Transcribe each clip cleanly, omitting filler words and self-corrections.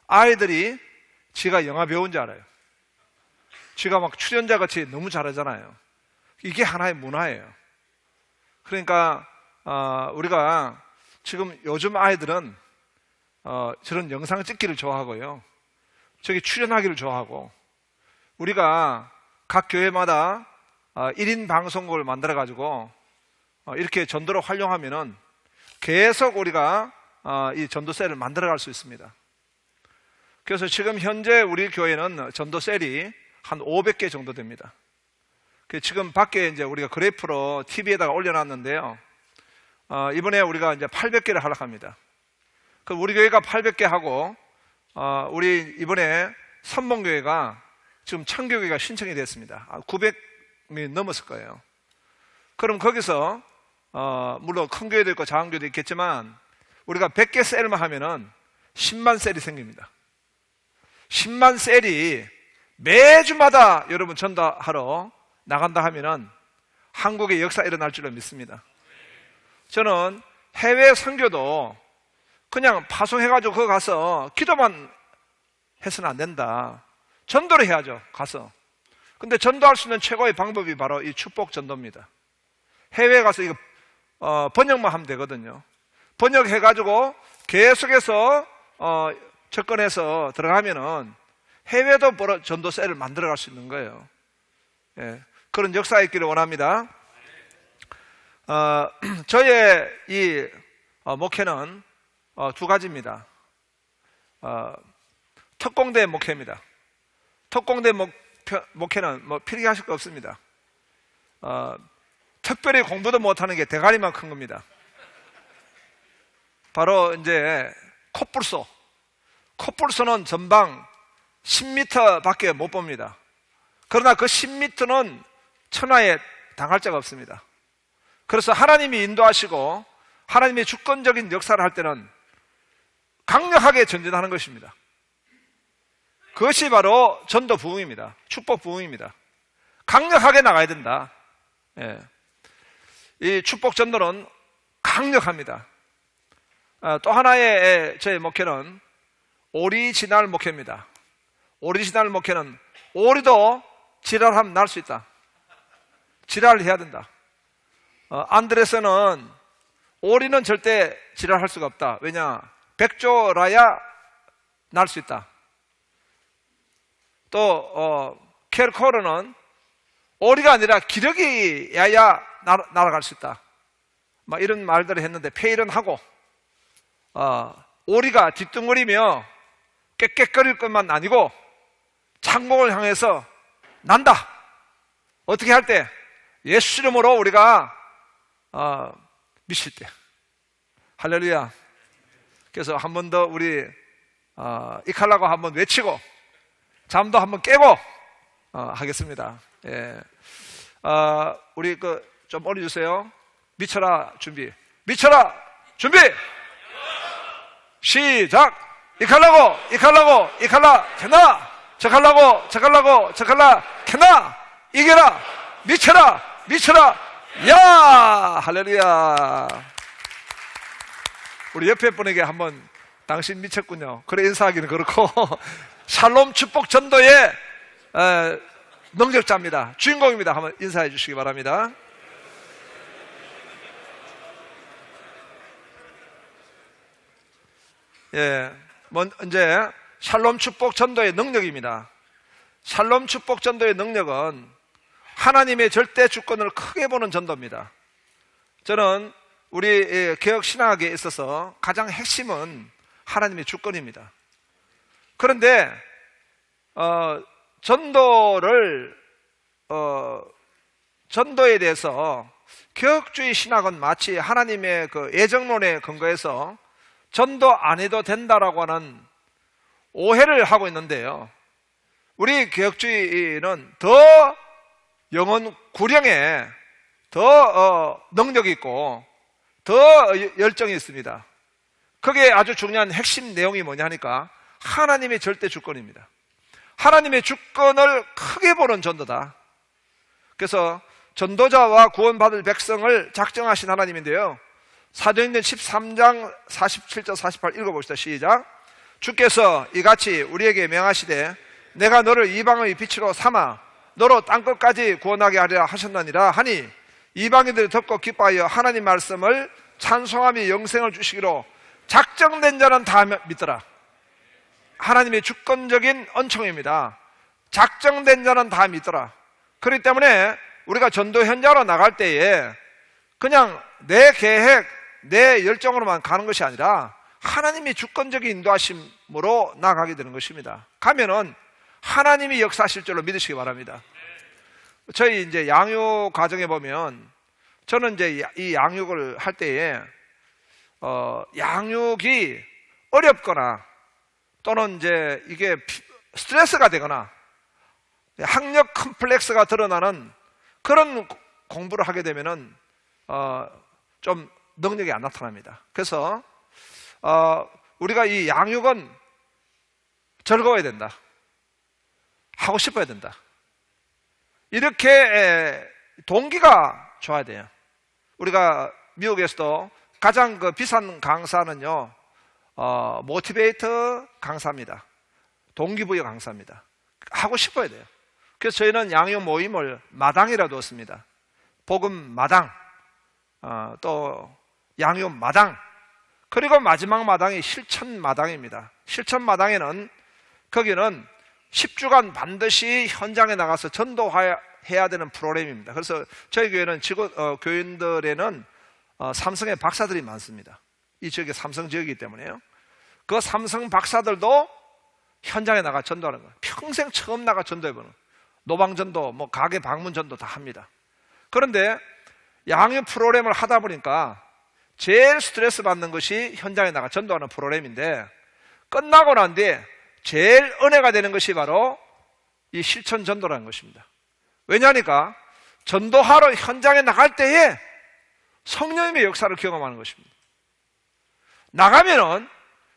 아이들이 지가 영화 배운 줄 알아요. 지가 막 출연자같이 너무 잘하잖아요. 이게 하나의 문화예요. 그러니까 우리가 지금 요즘 아이들은 저런 영상 찍기를 좋아하고요, 저기 출연하기를 좋아하고, 우리가 각 교회마다 1인 방송국을 만들어 가지고 이렇게 전도를 활용하면은 계속 우리가 이 전도셀을 만들어 갈 수 있습니다. 그래서 지금 현재 우리 교회는 전도셀이 한 500개 정도 됩니다. 지금 밖에 이제 우리가 그래프로 TV에다가 올려놨는데요, 이번에 우리가 이제 800개를 하려고 합니다. 그럼 우리 교회가 800개 하고, 우리 이번에 선봉교회가 지금 창교교회가 신청이 됐습니다. 900명이 넘었을 거예요. 그럼 거기서 물론 큰 교회도 있고 작은 교회도 있겠지만, 우리가 100개 셀만 하면은 10만 셀이 생깁니다. 10만 셀이 매주마다 여러분 전도하러 나간다 하면은 한국의 역사 일어날 줄로 믿습니다. 저는 해외 선교도 그냥 파송해가지고 거기 가서 기도만 해서는 안 된다. 전도를 해야죠, 가서. 근데 전도할 수 있는 최고의 방법이 바로 이 축복 전도입니다. 해외에 가서 이거 번역만 하면 되거든요. 번역해가지고 계속해서 접근해서 들어가면은 해외도 전도셀을 만들어갈 수 있는 거예요. 예, 그런 역사가 있기를 원합니다. 저의 이 목회는 두 가지입니다. 특공대 목회입니다. 특공대 목회는 뭐 필기하실 거 없습니다. 특별히 공부도 못하는 게 대가리만 큰 겁니다. 바로 이제 콧불소는 전방 10m 밖에 못 봅니다. 그러나 그 10m는 천하에 당할 자가 없습니다. 그래서 하나님이 인도하시고 하나님의 주권적인 역사를 할 때는 강력하게 전진하는 것입니다. 그것이 바로 전도 부흥입니다. 축복 부흥입니다. 강력하게 나가야 된다. 예. 이 축복 전도는 강력합니다. 또 하나의 저의 목회는 오리지널 목회입니다. 오리지널 목회는 오리도 지랄하면 날 수 있다. 지랄을 해야 된다. 안드레스는 오리는 절대 지랄할 수가 없다. 왜냐? 백조라야 날 수 있다. 또 켈코르는 오리가 아니라 기러기야야 날아갈 수 있다. 막 이런 말들을 했는데 페일은 하고, 오리가 뒷둥거리며 깨깨거릴 것만 아니고 창공을 향해서 난다. 어떻게 할 때? 예수 이름으로 우리가 미칠 때. 할렐루야. 그래서 한 번 더 우리 이칼라고 한번 외치고 잠도 한번 깨고 하겠습니다. 예. 우리 좀 올려주세요. 미쳐라 준비. 미쳐라 준비. 시작. 이칼라 캐나. 저칼라 캐나. 이겨라. 미쳐라. 야. 할렐루야. 우리 옆에 분에게 한번 당신 미쳤군요. 그래 인사하기는 그렇고 샬롬 축복 전도의 능력자입니다. 주인공입니다. 한번 인사해 주시기 바랍니다. 예, 이제 샬롬 축복 전도의 능력입니다. 샬롬 축복 전도의 능력은 하나님의 절대 주권을 크게 보는 전도입니다. 저는 우리 개혁 신학에 있어서 가장 핵심은 하나님의 주권입니다. 그런데 전도에 대해서 개혁주의 신학은 마치 하나님의 그 예정론에 근거해서 전도 안 해도 된다라고 하는 오해를 하고 있는데요, 우리 개혁주의는 더 영혼 구령에 더 능력이 있고 더 열정이 있습니다. 그게 아주 중요한 핵심 내용이 뭐냐 하니까 하나님의 절대 주권입니다. 하나님의 주권을 크게 보는 전도다. 그래서 전도자와 구원받을 백성을 작정하신 하나님인데요, 사도행전 13장 47절 48 읽어봅시다. 시작. 주께서 이같이 우리에게 명하시되 내가 너를 이방의 빛으로 삼아 너로 땅끝까지 구원하게 하리라 하셨느니라 하니 이방인들이 듣고 기뻐하여 하나님 말씀을 찬송하며 영생을 주시기로 작정된 자는 다 믿더라. 하나님의 주권적인恩宠입니다. 작정된 자는 다 믿더라. 그렇기 때문에 우리가 전도 현장으로 나갈 때에 그냥 내 계획, 내 열정으로만 가는 것이 아니라 하나님의 주권적인 인도하심으로 나가게 되는 것입니다. 가면은 하나님이 역사하실 줄로 믿으시기 바랍니다. 저희 이제 양육 과정에 보면 저는 이제 이 양육을 할 때에 양육이 어렵거나 또는 이제 이게 스트레스가 되거나 학력 컴플렉스가 드러나는 그런 공부를 하게 되면은 좀 능력이 안 나타납니다. 그래서 우리가 이 양육은 즐거워야 된다. 하고 싶어야 된다. 이렇게 동기가 좋아야 돼요. 우리가 미국에서도 가장 그 비싼 강사는요, 모티베이터 강사입니다. 동기부여 강사입니다. 하고 싶어야 돼요. 그래서 저희는 양육 모임을 마당이라 뒀습니다. 복음 마당, 또 양육 마당, 그리고 마지막 마당이 실천 마당입니다. 실천 마당에는 거기는 10주간 반드시 현장에 나가서 전도해야 되는 프로그램입니다. 그래서 저희 교회는 교인들에는 삼성의 박사들이 많습니다. 이 지역이 삼성 지역이기 때문에요. 그 삼성 박사들도 현장에 나가 전도하는 거예요. 평생 처음 나가 전도해보는 거예요. 노방전도, 뭐 가게 방문전도 다 합니다. 그런데 양육 프로그램을 하다 보니까 제일 스트레스 받는 것이 현장에 나가 전도하는 프로그램인데, 끝나고 난 뒤에 제일 은혜가 되는 것이 바로 이 실천 전도라는 것입니다. 왜냐하니까 전도하러 현장에 나갈 때에 성령님의 역사를 경험하는 것입니다. 나가면은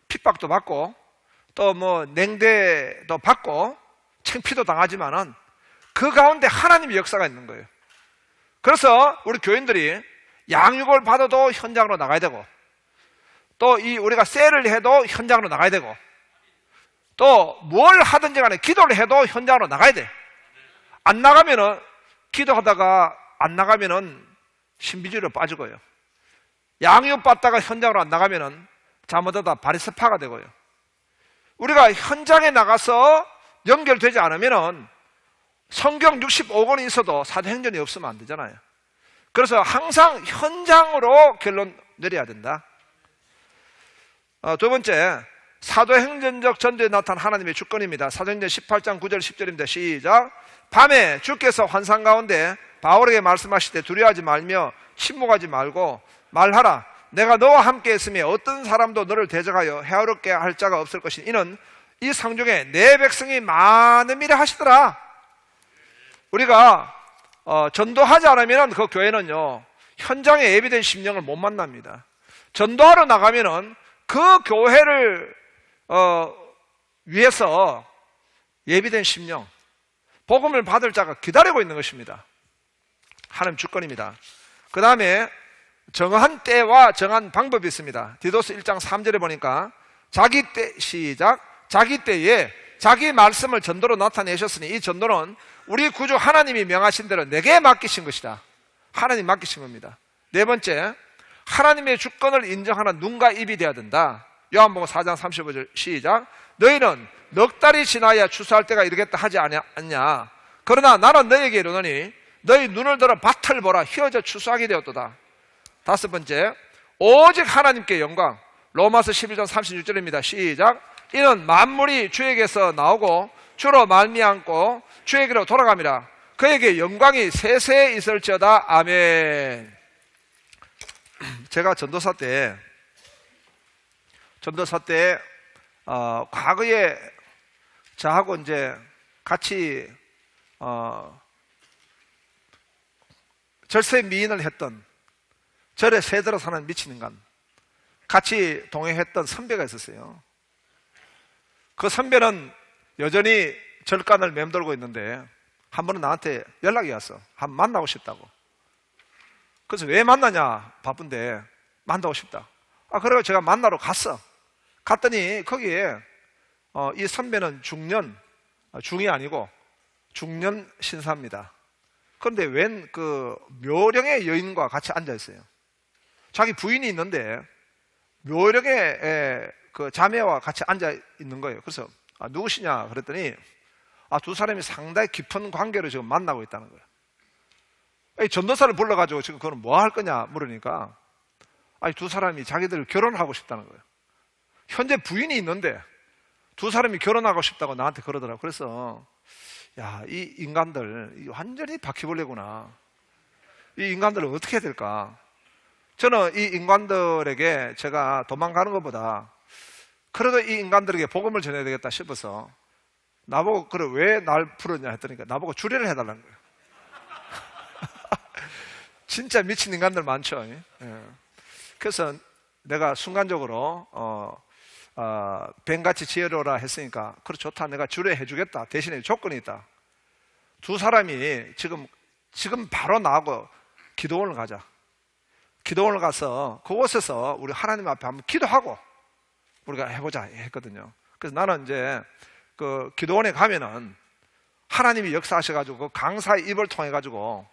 핍박도 받고 또 뭐 냉대도 받고 창피도 당하지만은 그 가운데 하나님의 역사가 있는 거예요. 그래서 우리 교인들이 양육을 받아도 현장으로 나가야 되고, 또 우리가 셀을 해도 현장으로 나가야 되고, 또 뭘 하든지 간에 기도를 해도 현장으로 나가야 돼. 안 나가면은, 기도하다가 안 나가면은 신비주의로 빠지고요. 양육 받다가 현장으로 안 나가면은 잘못하다 바리새파가 되고요. 우리가 현장에 나가서 연결되지 않으면은 성경 65권이 있어도 사도행전이 없으면 안 되잖아요. 그래서 항상 현장으로 결론 내려야 된다. 두 번째, 사도행전적 전도에 나타난 하나님의 주권입니다. 사도행전 18장 9절 10절입니다. 시작. 밤에 주께서 환상 가운데 바울에게 말씀하실 때 두려워하지 말며 침묵하지 말고 말하라. 내가 너와 함께 있으며 어떤 사람도 너를 대적하여 해롭게 할 자가 없을 것이니 이는 이 상중에 내 백성이 많음이라 하시더라. 우리가 전도하지 않으면 그 교회는요, 현장에 예비된 심령을 못 만납니다. 전도하러 나가면은 그 교회를 위해서 예비된 심령, 복음을 받을 자가 기다리고 있는 것입니다. 하나님 주권입니다. 그 다음에 정한 때와 정한 방법이 있습니다. 디도스 1장 3절에 보니까 자기 때, 시작. 자기 때에 자기 말씀을 전도로 나타내셨으니 이 전도는 우리 구주 하나님이 명하신 대로 내게 맡기신 것이다. 하나님 맡기신 겁니다. 네 번째, 하나님의 주권을 인정하는 눈과 입이 되어야 된다. 요한복음 4장 35절 시작. 너희는 넉 달이 지나야 추수할 때가 이르겠다 하지 않냐. 그러나 나는 너희에게 이르노니 너희 눈을 들어 밭을 보라. 휘어져 추수하게 되었도다. 다섯 번째, 오직 하나님께 영광. 로마서 11장 36절입니다. 시작. 이는 만물이 주에게서 나오고 주로 말미암고 주에게로 돌아갑니다. 그에게 영광이 세세 있을지어다. 아멘. 제가 전도사 때 과거에 저하고 이제 같이 절세 미인을 했던 절에 새들어 사는 미친인간 같이 동행했던 선배가 있었어요. 그 선배는 여전히 절간을 맴돌고 있는데 한 번은 나한테 연락이 왔어. 한번 만나고 싶다고. 그래서 왜 만나냐? 바쁜데 만나고 싶다. 그래서 제가 만나러 갔어. 갔더니 거기에 이 선배는 중년, 중이 아니고 중년 신사입니다. 그런데 웬 그 묘령의 여인과 같이 앉아 있어요. 자기 부인이 있는데 묘령의 그 자매와 같이 앉아 있는 거예요. 그래서 누구시냐 그랬더니 두 사람이 상당히 깊은 관계로 지금 만나고 있다는 거예요. 전도사를 불러가지고 지금 그건 뭐 할 거냐 물으니까 두 사람이 자기들 결혼하고 싶다는 거예요. 현재 부인이 있는데 두 사람이 결혼하고 싶다고 나한테 그러더라고요. 그래서 야, 이 인간들 완전히 바퀴벌레구나. 이 인간들은 어떻게 해야 될까? 저는 이 인간들에게 제가 도망가는 것보다 그래도 이 인간들에게 복음을 전해야 되겠다 싶어서 나보고 그래 왜 날 부르냐 했더니 나보고 주례를 해달라는 거예요. 진짜 미친 인간들 많죠. 예. 그래서 내가 순간적으로 뱀같이 지혜로라 했으니까 그래 좋다, 내가 주례해 주겠다. 대신에 조건이 있다. 두 사람이 지금 바로 나하고 기도원을 가자. 기도원을 가서 그곳에서 우리 하나님 앞에 한번 기도하고 우리가 해보자 했거든요. 그래서 나는 이제 그 기도원에 가면은 하나님이 역사하셔가지고 그 강사의 입을 통해 가지고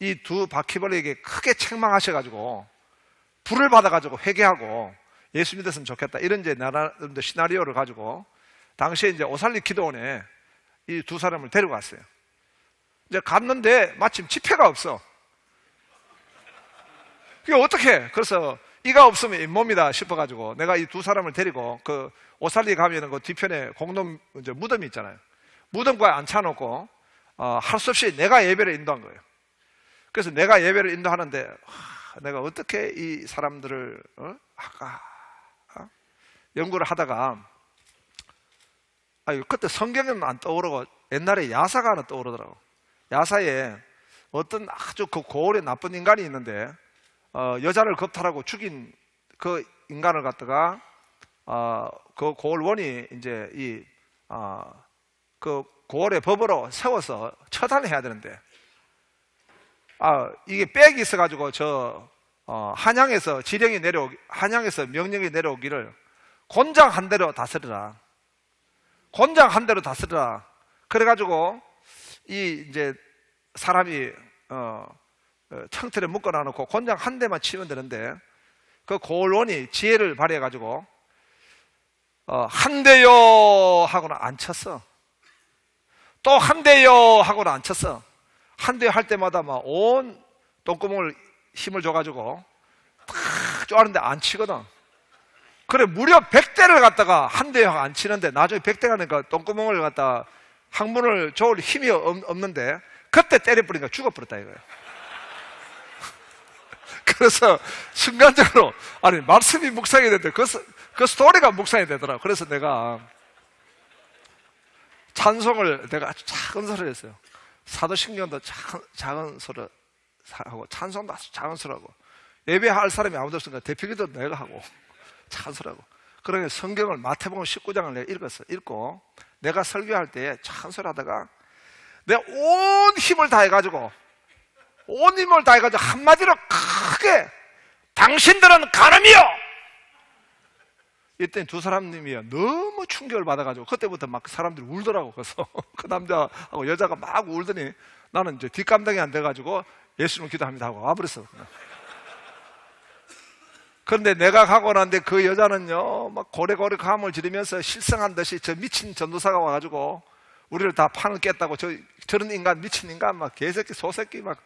이 두 바퀴벌레에게 크게 책망하셔가지고 불을 받아가지고 회개하고 예수 믿었으면 좋겠다, 이런 이제 나름대로 시나리오를 가지고 당시에 이제 오살리 기도원에 이 두 사람을 데려갔어요. 이제 갔는데 마침 지폐가 없어. 그게 어떻게? 그래서 이가 없으면 잇몸이다 싶어가지고 내가 이 두 사람을 데리고 그 오살리 가면은 그 뒤편에 공동 이제 무덤이 있잖아요. 무덤과에 앉혀놓고 할 수 없이 내가 예배를 인도한 거예요. 그래서 내가 예배를 인도하는데 내가 어떻게 이 사람들을 할까 연구를 하다가 그때 성경은 안 떠오르고 옛날에 야사가 하나 떠오르더라고. 야사에 어떤 아주 그 고을의 나쁜 인간이 있는데 여자를 겁탈하고 죽인 그 인간을 갖다가 그 고을원이 이제 그 고을의 법으로 세워서 처단해야 되는데 이게 빽이 있어가지고 한양에서 한양에서 명령이 내려오기를 곤장 한 대로 다스려라. 곤장 한 대로 다스려라. 그래가지고 이제 사람이 청틀에 묶어놔놓고 곤장 한 대만 치면 되는데 그 고을원이 지혜를 발휘해가지고 한 대요 하고는 안 쳤어. 또 한 대요 하고는 안 쳤어. 한 대 할 때마다 막 온 똥구멍을 힘을 줘가지고 탁 쪼았는데 안 치거든. 그래 무려 100대를 갖다가 한 대에 안 치는데 나중에 100대가 되니까 똥구멍을 갖다가 항문을 조을 힘이 없는데 그때 때려버리니까 죽어버렸다 이거예요. 그래서 순간적으로 말씀이 묵상이 되는데 그 스토리가 묵상이 되더라고. 그래서 내가 찬송을 내가 아주 작은 소리를 했어요. 사도신경도 작은 소리 하고 찬송도 아주 작은 소리 하고 예배할 사람이 아무도 없으니까 대표기도 내가 하고 작은 소리 하고 그러니까 성경을 마태복음 19장을 내가 읽고 내가 설교할 때 작은 소리 하다가 내가 온 힘을 다해가지고 한마디로 크게 당신들은 가늠이요! 이때 두 사람님이 너무 충격을 받아가지고 그때부터 막 사람들이 울더라고. 그래서 그 남자하고 여자가 막 울더니 나는 이제 뒷감당이 안 돼가지고 예수님 기도합니다 하고 와버렸어. 그런데 내가 가고 났는데 그 여자는요 막 고래고래 감을 지르면서 실성한 듯이 저 미친 전도사가 와가지고 우리를 다 판을 깼다고 저런 인간 미친 인간 막 개새끼 소새끼 막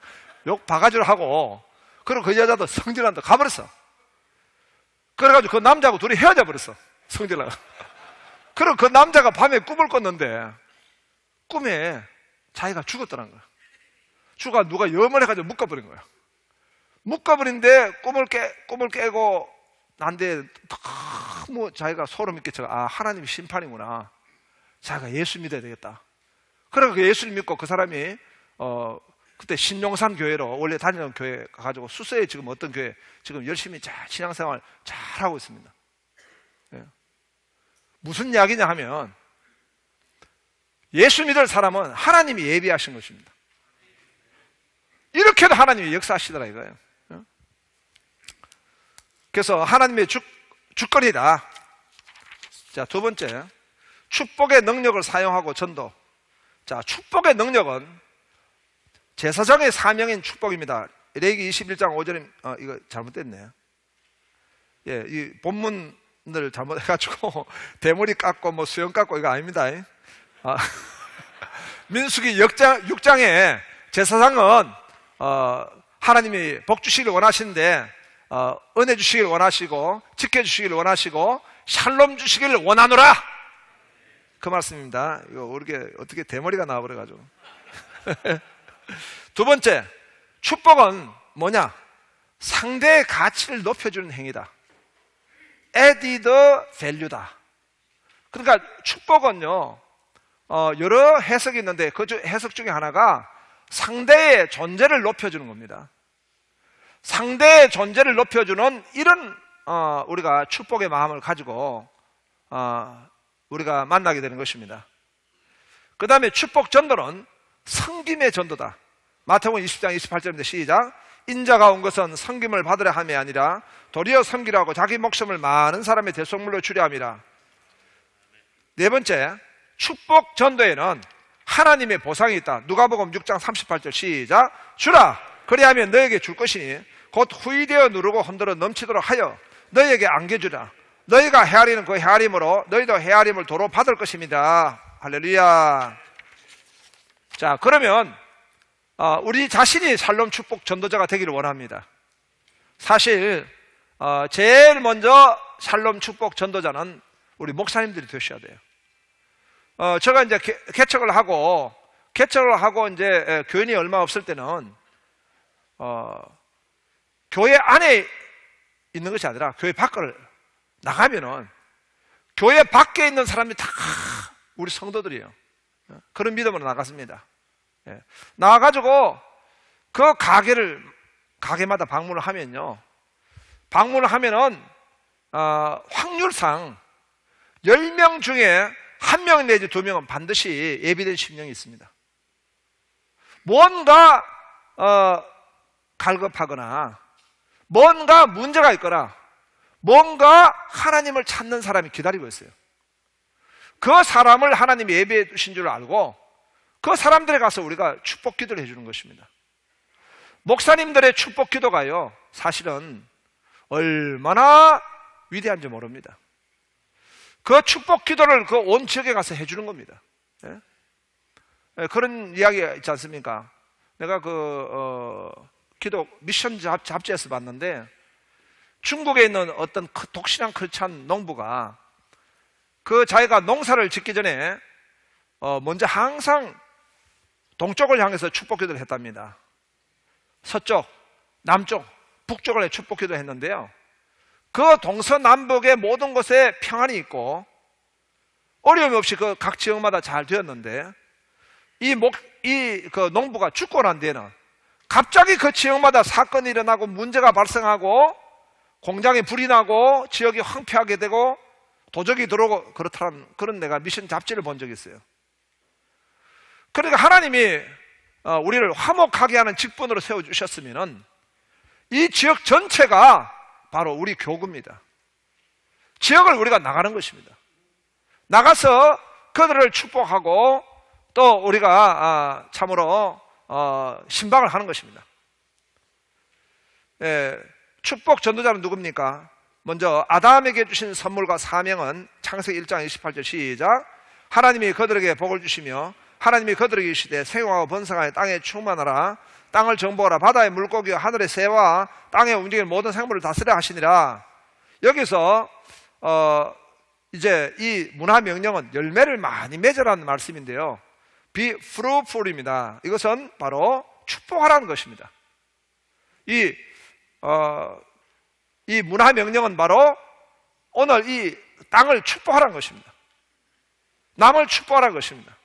욕 바가지를 하고 그리고 그 여자도 성질난다 가버렸어. 그래가지고 그 남자하고 둘이 헤어져 버렸어. 성질나가. 그리고 그 남자가 밤에 꿈을 꿨는데 꿈에 자기가 죽었다는 거야. 죽어 누가 염을 해가지고 묶어버린 거야. 묶어버린데 꿈을 깨고 난데 너무 자기가 소름이 끼쳐. 하나님이 심판이구나. 자기가 예수 믿어야 되겠다. 그래서 그 예수를 믿고 그 사람이 그때 신용산 교회로 원래 다니던 교회 가가지고 수서에 지금 어떤 교회 지금 열심히 잘 신앙생활 잘 하고 있습니다. 네. 무슨 이야기냐 하면 예수 믿을 사람은 하나님이 예비하신 것입니다. 이렇게도 하나님이 역사하시더라 이거예요. 그래서 하나님의 주권이다. 자, 두 번째, 축복의 능력을 사용하고 전도. 자, 축복의 능력은 제사장의 사명인 축복입니다. 레위기 21장 5절에 이거 잘못됐네. 예, 이 본문을 잘못해가지고 대머리 깎고 뭐 수염 깎고 이거 아닙니다. 민수기 6장에 제사장은 하나님이 복 주시길 원하시는데 은혜 주시길 원하시고 지켜주시길 원하시고 샬롬 주시길 원하노라, 그 말씀입니다. 이거 우리게 어떻게 대머리가 나와버려가지고. 두 번째, 축복은 뭐냐? 상대의 가치를 높여주는 행위다. added value다. 그러니까 축복은요, 여러 해석이 있는데 그 해석 중에 하나가 상대의 존재를 높여주는 겁니다. 상대의 존재를 높여주는 이런 우리가 축복의 마음을 가지고 우리가 만나게 되는 것입니다. 그 다음에 축복 전도는 섬김의 전도다. 마태복음 20장 28절인데 시작. 인자가 온 것은 섬김을 받으려 함이 아니라 도리어 섬기라고 자기 목숨을 많은 사람의 대속물로 주려 함이라. 네 번째, 축복 전도에는 하나님의 보상이 있다. 누가복음 6장 38절 시작. 주라, 그리하면 너에게 줄 것이니 곧 후이되어 누르고 흔들어 넘치도록 하여 너희에게 안겨주라. 너희가 헤아리는 그 헤아림으로 너희도 헤아림을 도로 받을 것입니다. 할렐루야. 자, 그러면 우리 자신이 샬롬 축복 전도자가 되기를 원합니다. 사실 제일 먼저 샬롬 축복 전도자는 우리 목사님들이 되셔야 돼요. 제가 이제 개척을 하고 이제 교인이 얼마 없을 때는 교회 안에 있는 것이 아니라 교회 밖을 나가면은 교회 밖에 있는 사람들이 다 우리 성도들이에요. 그런 믿음으로 나갔습니다. 나와가지고 그 가게마다 방문을 하면요, 방문을 하면은 확률상 10명 중에 1명 내지 2명은 반드시 예비된 심령이 있습니다. 뭔가 갈급하거나 뭔가 문제가 있거나 뭔가 하나님을 찾는 사람이 기다리고 있어요. 그 사람을 하나님이 예비해 두신 줄 알고 그 사람들에 가서 우리가 축복 기도를 해주는 것입니다. 목사님들의 축복 기도가요, 사실은 얼마나 위대한지 모릅니다. 그 축복 기도를 그 온 지역에 가서 해주는 겁니다. 그런 이야기 있지 않습니까? 내가 기도 미션 잡지에서 봤는데, 중국에 있는 어떤 독실한 크리스찬 농부가 자기가 농사를 짓기 전에 먼저 항상 동쪽을 향해서 축복 기도를 했답니다. 서쪽, 남쪽, 북쪽을 축복 기도를 했는데요, 그 동서남북의 모든 곳에 평안이 있고 어려움이 없이 각 지역마다 잘 되었는데, 그 농부가 죽고 난 뒤에는 갑자기 그 지역마다 사건이 일어나고 문제가 발생하고 공장에 불이 나고 지역이 황폐하게 되고 도적이 들어오고 그렇다는 그런 내가 미션 잡지를 본 적이 있어요. 그러니까 하나님이 우리를 화목하게 하는 직분으로 세워주셨으면 이 지역 전체가 바로 우리 교구입니다. 지역을 우리가 나가는 것입니다. 나가서 그들을 축복하고 또 우리가 참으로 신방을 하는 것입니다. 축복 전도자는 누굽니까? 먼저 아담에게 주신 선물과 사명은 창세기 1장 28절 시작. 하나님이 그들에게 복을 주시며 하나님이 그들에게 이르시되 생육하고 번성하여 땅에 충만하라. 땅을 정복하라. 바다의 물고기와 하늘의 새와 땅에 움직이는 모든 생물을 다스려 하시니라. 여기서 이제 이 문화 명령은 열매를 많이 맺으라는 말씀인데요, be fruitful입니다. 이것은 바로 축복하라는 것입니다. 이 문화 명령은 바로 오늘 이 땅을 축복하라는 것입니다. 남을 축복하라는 것입니다.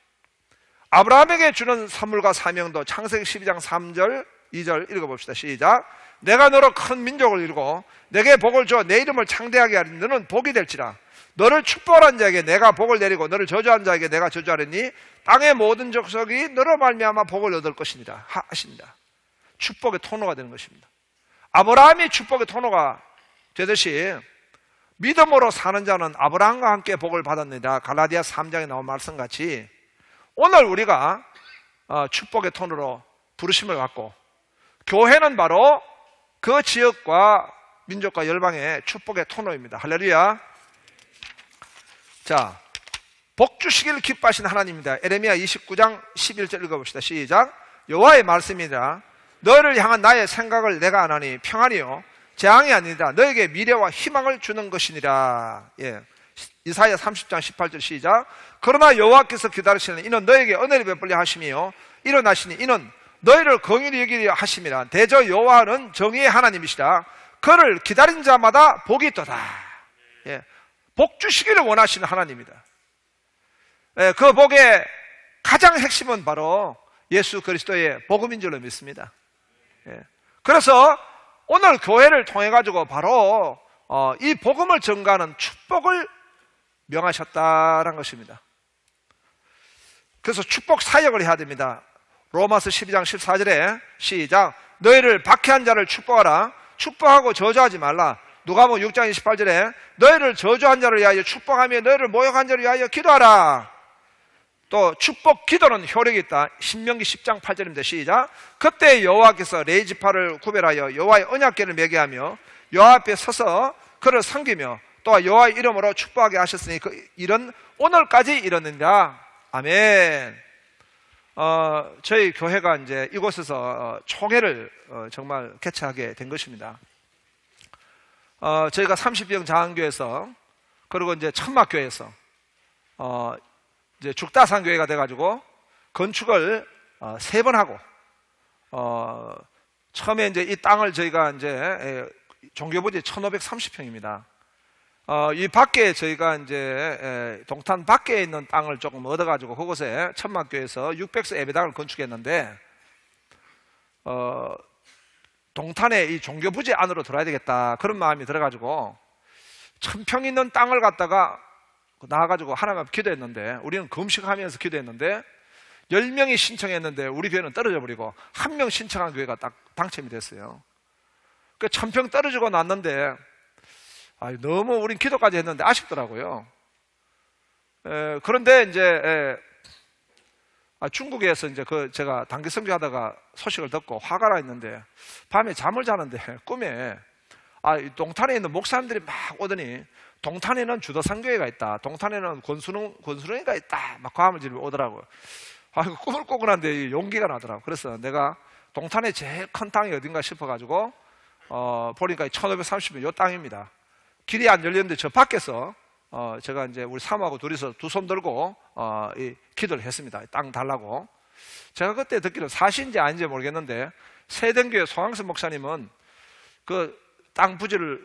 아브라함에게 주는 선물과 사명도 창세기 12장 3절 2절 읽어봅시다. 시작. 내가 너로 큰 민족을 이루고 내게 복을 줘 내 이름을 창대하게 하리니 너는 복이 될지라. 너를 축복한 자에게 내가 복을 내리고 너를 저주한 자에게 내가 저주하리니 땅의 모든 족속이 너로 말미암아 복을 얻을 것이니라 하십니다. 축복의 통로가 되는 것입니다. 아브라함이 축복의 통로가 되듯이 믿음으로 사는 자는 아브라함과 함께 복을 받았느니라. 갈라디아 3장에 나온 말씀같이 오늘 우리가 축복의 톤으로 부르심을 받고, 교회는 바로 그 지역과 민족과 열방의 축복의 통로입니다. 할렐루야. 자, 복 주시기를 기뻐하시는 하나님입니다. 에레미야 29장 11절 읽어봅시다. 시작. 여호와의 말씀이라. 너희를 향한 나의 생각을 내가 아나니 평안이요 재앙이 아니라 너에게 미래와 희망을 주는 것이니라. 예. 이사야 30장 18절 시작. 그러나 여호와께서 기다리시는 이는 너에게 은혜를 베풀려 하심이요 일어나시니 이는 너희를 긍휼히 여기려 하심이라. 대저 여호와는 정의의 하나님이시라. 그를 기다린 자마다 복이 있도다. 예. 복 주시기를 원하시는 하나님입니다. 예, 그 복의 가장 핵심은 바로 예수 그리스도의 복음인 줄로 믿습니다. 예. 그래서 오늘 교회를 통해 가지고 바로 이 복음을 전가하는 축복을 명하셨다는 것입니다. 그래서 축복 사역을 해야 됩니다. 로마서 12장 14절에 시작. 너희를 박해한 자를 축복하라. 축복하고 저주하지 말라. 누가복음 6장 28절에 너희를 저주한 자를 위하여 축복하며 너희를 모욕한 자를 위하여 기도하라. 또 축복 기도는 효력이 있다. 신명기 10장 8절입니다. 시작. 그때 여호와께서 레이지파를 구별하여 여호와의 언약궤를 매게 하며 여호와 앞에 서서 그를 섬기며 또 여호와의 이름으로 축복하게 하셨으니 그 일은 오늘까지 이르느니라. 아멘. 저희 교회가 이제 이곳에서 총회를 정말 개최하게 된 것입니다. 저희가 30병 장안교에서 그리고 이제 천막교에서 이제 죽다산교회가 돼가지고 건축을 3번 하고, 처음에 이제 이 땅을 저희가 이제 종교부지 1530평입니다. 이 밖에 저희가 이제 동탄 밖에 있는 땅을 조금 얻어가지고 그곳에 천막교에서 600서 예배당을 건축했는데, 동탄에 이 종교부지 안으로 들어야 되겠다 그런 마음이 들어가지고 1000평 있는 땅을 갖다가 나와가지고 하나님 앞에 기도했는데, 우리는 금식하면서 기도했는데 10명이 신청했는데 우리 교회는 떨어져 버리고 1명 신청한 교회가 딱 당첨이 됐어요. 그 1000평 떨어지고 났는데 너무 우린 기도까지 했는데 아쉽더라고요. 그런데 이제 중국에서 이제 제가 단기 선교하다가 소식을 듣고 화가 나 있는데 밤에 잠을 자는데 꿈에 동탄에 있는 목사님들이 막 오더니 동탄에는 주도산교회가 있다. 동탄에는 권순웅이가 있다. 막 과음을 지르고 오더라고요. 꿈을 꾸고난데 용기가 나더라고요. 그래서 내가 동탄에 제일 큰 땅이 어딘가 싶어가지고 보니까 1530면 이 땅입니다. 길이 안 열렸는데 저 밖에서 제가 이제 우리 사모하고 둘이서 두 손 들고 이 기도를 했습니다. 땅 달라고. 제가 그때 듣기로 사실인지 아닌지 모르겠는데 세den교회 송항선 목사님은 그 땅 부지를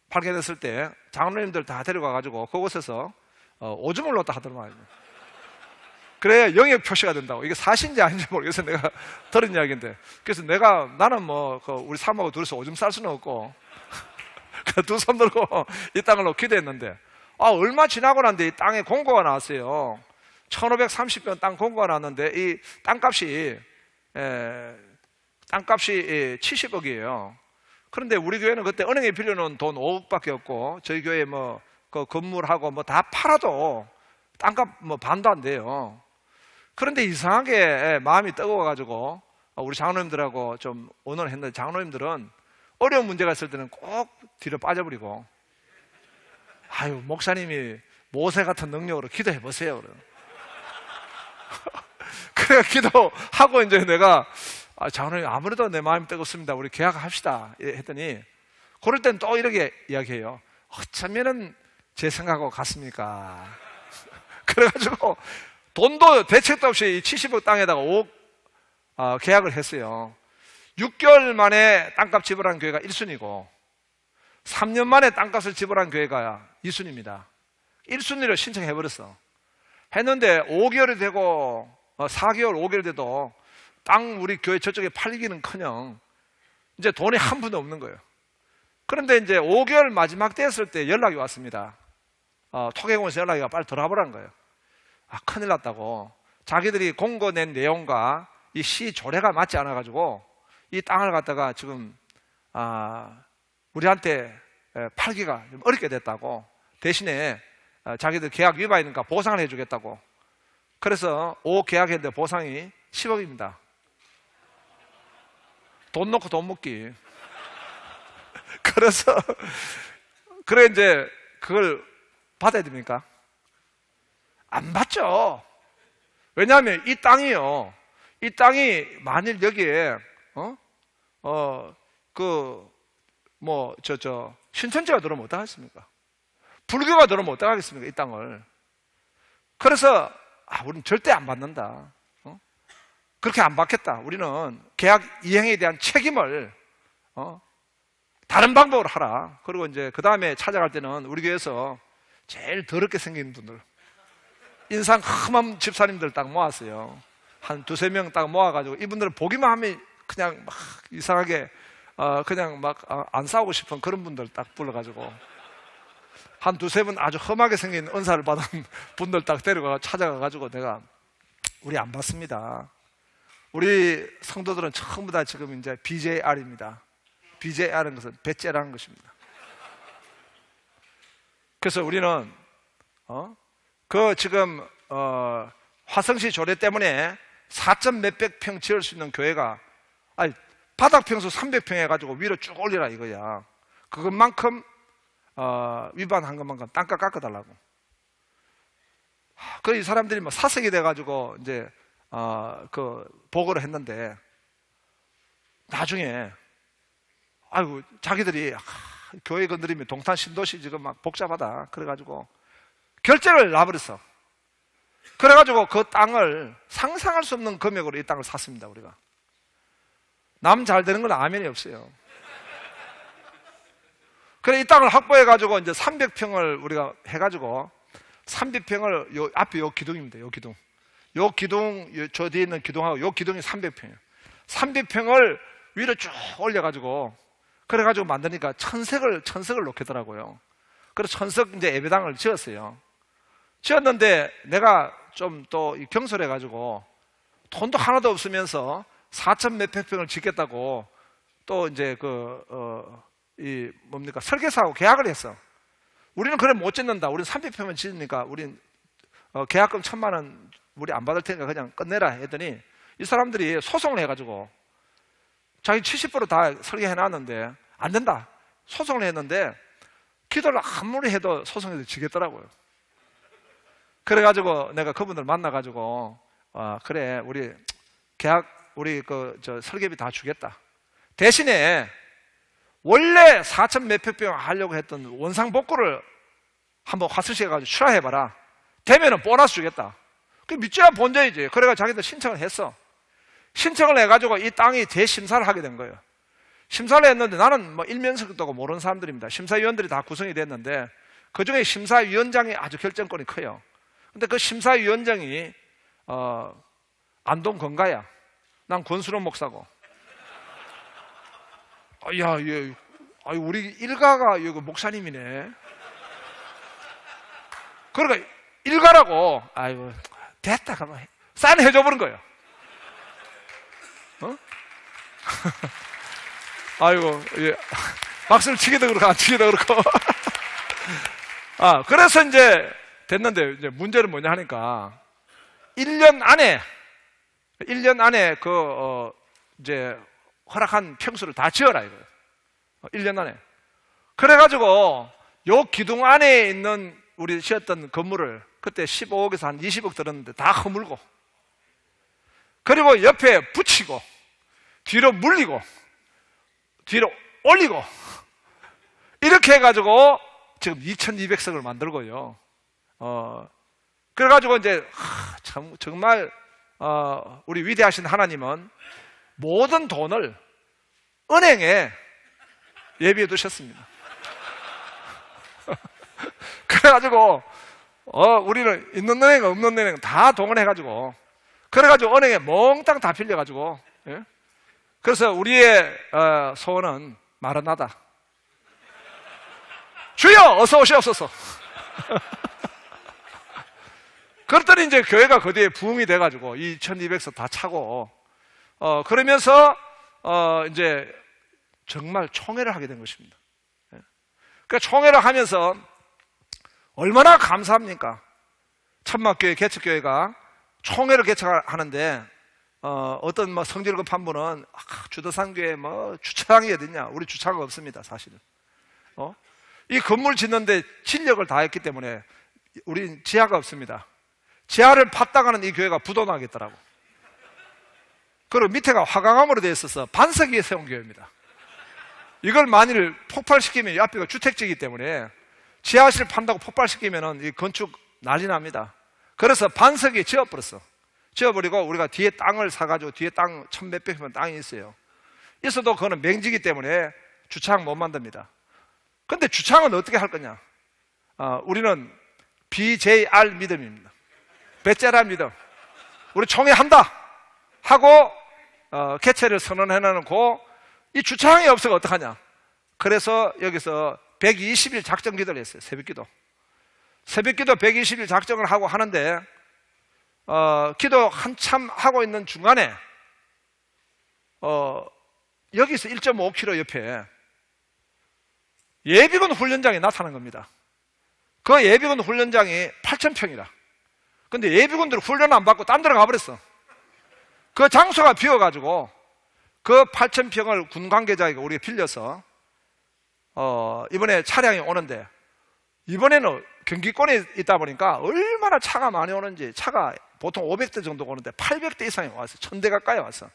발견했을 때 장로님들 다 데려가가지고 그곳에서 오줌을 놓다 하더라고요. 그래야 영역 표시가 된다고. 이게 사실인지 아닌지 모르겠어요. 내가 들은 이야기인데. 그래서 나는 뭐 우리 사모하고 둘이서 오줌 쌀 수는 없고 두 손 들고 이 땅을 기도했는데 얼마 지나고 난데 이 땅에 공고가 나왔어요. 1530평 땅 공고가 나왔는데 이 땅값이 70억이에요. 그런데 우리 교회는 그때 은행에 빌려놓은 돈 5억밖에 없고 저희 교회 뭐 그 건물하고 뭐 다 팔아도 땅값 뭐 반도 안 돼요. 그런데 이상하게 마음이 뜨거워가지고 우리 장로님들하고 좀 의논을 했는데 장로님들은 어려운 문제가 있을 때는 꼭 뒤로 빠져버리고 목사님이 모세 같은 능력으로 기도해 보세요. 그래 기도하고 이제 내가 장로님 아무래도 내 마음이 뜨겁습니다. 우리 계약합시다 했더니 그럴 땐 또 이렇게 이야기해요. 어쩌면은 제 생각하고 같습니까? 그래가지고 돈도 대책도 없이 70억 땅에다가 5억 계약을 했어요. 6개월 만에 땅값 지불한 교회가 1순위고 3년 만에 땅값을 지불한 교회가 2순위입니다. 1순위를 신청해버렸어. 했는데 5개월이 되고 4개월, 5개월 돼도 땅 우리 교회 저쪽에 팔리기는커녕 이제 돈이 한 푼도 없는 거예요. 그런데 이제 5개월 마지막 됐을 때 연락이 왔습니다. 토계공에서 연락이 와 빨리 돌아보라는 거예요. 큰일 났다고. 자기들이 공고 낸 내용과 이 시 조례가 맞지 않아가지고 이 땅을 갖다가 지금 우리한테 팔기가 좀 어렵게 됐다고, 대신에 자기들 계약 위반이니까 보상을 해주겠다고. 그래서 5억 계약했는데 보상이 10억입니다. 돈 놓고 돈 먹기. 그래서 그래 이제 그걸 받아야 됩니까? 안 받죠. 왜냐하면 이 땅이요, 이 땅이 만일 여기에 신천지가 들어오면 어떡하겠습니까? 불교가 들어오면 어떡하겠습니까? 이 땅을. 그래서 우리는 절대 안 받는다. 그렇게 안 받겠다. 우리는 계약 이행에 대한 책임을 다른 방법으로 하라. 그리고 이제 그 다음에 찾아갈 때는 우리 교회에서 제일 더럽게 생긴 분들, 인상 험한 집사님들 딱 모았어요. 한 두세 명 딱 모아가지고 이분들은 보기만 하면 그냥 막 이상하게 그냥 막 안 싸우고 싶은 그런 분들 딱 불러가지고 한 두세 분 아주 험하게 생긴 은사를 받은 분들 딱 데려가 찾아가가지고 내가 우리 안 받습니다. 우리 성도들은 전부 다 지금 이제 BJR입니다. BJR은 것은 배째라는 것입니다. 그래서 우리는 지금 화성시 조례 때문에 4천 몇백 평 지을 수 있는 교회가 바닥 평수 300평 해가지고 위로 쭉 올리라 이거야. 그것만큼 위반한 것만큼 땅값 깎아달라고. 그래 이 사람들이 뭐 사색이 돼가지고 이제 보고를 했는데 나중에 자기들이 교회 건드리면 동탄 신도시 지금 막 복잡하다 그래가지고 결재를 놔버렸어. 그래가지고 그 땅을 상상할 수 없는 금액으로 이 땅을 샀습니다. 우리가 남 잘 되는 건 아멘이 없어요. 그래 이 땅을 확보해가지고 이제 300평을 우리가 해가지고 300평을 요 앞에 요 기둥입니다. 요 기둥, 저 뒤에 있는 기둥하고 요 기둥이 300평이에요. 300평을 위로 쭉 올려가지고 그래가지고 만드니까 천석을 놓겠더라고요. 그래서 천석 이제 예배당을 지었어요. 지었는데 내가 좀 또 경솔해가지고 돈도 하나도 없으면서 4천 몇백 평을 짓겠다고 또 이제 설계사하고 계약을 했어. 우리는 그래 못 짓는다. 우리는 300평만 짓으니까 우린 계약금 1,000만 원 우리 안 받을 테니까 그냥 끝내라 했더니 이 사람들이 소송을 해가지고 자기 70% 다 설계해놨는데 안 된다. 소송을 했는데 기도를 아무리 해도 소송해서 지겠더라고요. 그래가지고 내가 그분들 만나가지고 그래 우리 계약 설계비 다 주겠다. 대신에 원래 4천 몇백 평 하려고 했던 원상복구를 한번 화수시에 가지고 출하해봐라. 되면은 보너스 주겠다. 그 믿져야 본전이지. 그래가 자기들 신청을 했어. 신청을 해가지고 이 땅이 재심사를 하게 된 거예요. 심사를 했는데 나는 뭐 일면식도 모르는 사람들입니다. 심사위원들이 다 구성이 됐는데 그 중에 심사위원장이 아주 결정권이 커요. 근데 그 심사위원장이 안동 건가야. 난 권수론 목사고. 우리 일가가 여기 목사님이네. 그러니까 일가라고. 됐다 그러면 사인해줘 버린 거예요. 박수를 치기도 그렇고 안 치기도 그렇고. 그래서 이제 됐는데 이제 문제는 뭐냐 하니까 1년 안에 이제 허락한 평수를 다 지어라 이거예요. 1년 안에. 그래가지고 요 기둥 안에 있는 우리 지었던 건물을 그때 15억에서 한 20억 들었는데 다 허물고, 그리고 옆에 붙이고, 뒤로 물리고, 뒤로 올리고, 이렇게 해가지고 지금 2200석을 만들고요. 그래가지고 이제 정말 우리 위대하신 하나님은 모든 돈을 은행에 예비해 두셨습니다. 그래가지고 우리는 있는 은행 없는 은행 다 동원해가지고, 그래가지고 은행에 몽땅 다 빌려가지고, 예? 그래서 우리의 소원은 마라나다. 주여 어서 오시옵소서. 그랬더니 이제 교회가 그 뒤에 부흥이 돼가지고 2200석 다 차고, 그러면서 이제 정말 총회를 하게 된 것입니다. 그 총회를 하면서 얼마나 감사합니까? 천막교회, 개척교회가 총회를 개척하는데 어떤 뭐 성질 급한 분은 주도산교회 뭐 주차장이 어딨냐? 우리 주차장 없습니다, 사실은. 이 건물 짓는데 진력을 다했기 때문에 우리 지하가 없습니다. 지하를 팠다가는 이 교회가 부도나겠더라고. 그리고 밑에가 화강암으로 되어 있어서 반석 위에 세운 교회입니다. 이걸 만일 폭발시키면 이 앞에가 주택지이기 때문에 지하실 판다고 폭발시키면 이 건축 난리 납니다. 그래서 반석 위에 지어버렸어. 지어버리고 우리가 뒤에 땅을 사가지고 뒤에 땅 1,몇백 평 땅이 있어요. 있어도 그거는 맹지기 때문에 주차장 못 만듭니다. 근데 주차장은 어떻게 할 거냐? 우리는 BJR 믿음입니다. 배째라 믿음. 우리 총회한다 하고 개최를 선언해놓고 이 주차장이 없어가 어떡하냐? 그래서 여기서 120일 작정 기도를 했어요. 새벽기도 120일 작정을 하고 하는데 기도 한참 하고 있는 중간에 여기서 1.5km 옆에 예비군 훈련장이 나타난 겁니다. 그 예비군 훈련장이 8,000평이라. 근데 예비군들이 훈련 안 받고 딴 데로 가버렸어. 그 장소가 비어가지고 그 8,000평을 군 관계자에게 우리가 빌려서 이번에 차량이 오는데, 이번에는 경기권에 있다 보니까 얼마나 차가 많이 오는지, 차가 보통 500대 정도 오는데 800대 이상이 왔어. 1,000대 가까이 왔어.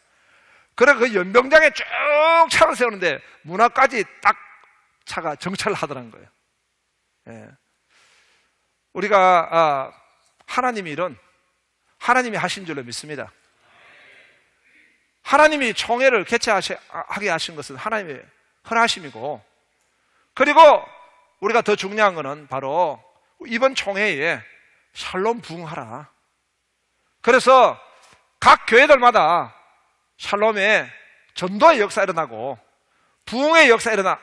그래 그 연병장에 쭉 차를 세우는데 문 앞까지 딱 차가 정차를 하더라는 거예요. 예. 우리가 하나님의 일은 하나님이 하신 줄로 믿습니다. 하나님이 총회를 개최하게 하신 것은 하나님의 헌하심이고, 그리고 우리가 더 중요한 것은 바로 이번 총회에 샬롬 부흥하라. 그래서 각 교회들마다 샬롬의 전도의 역사 일어나고 부흥의 역사 일어나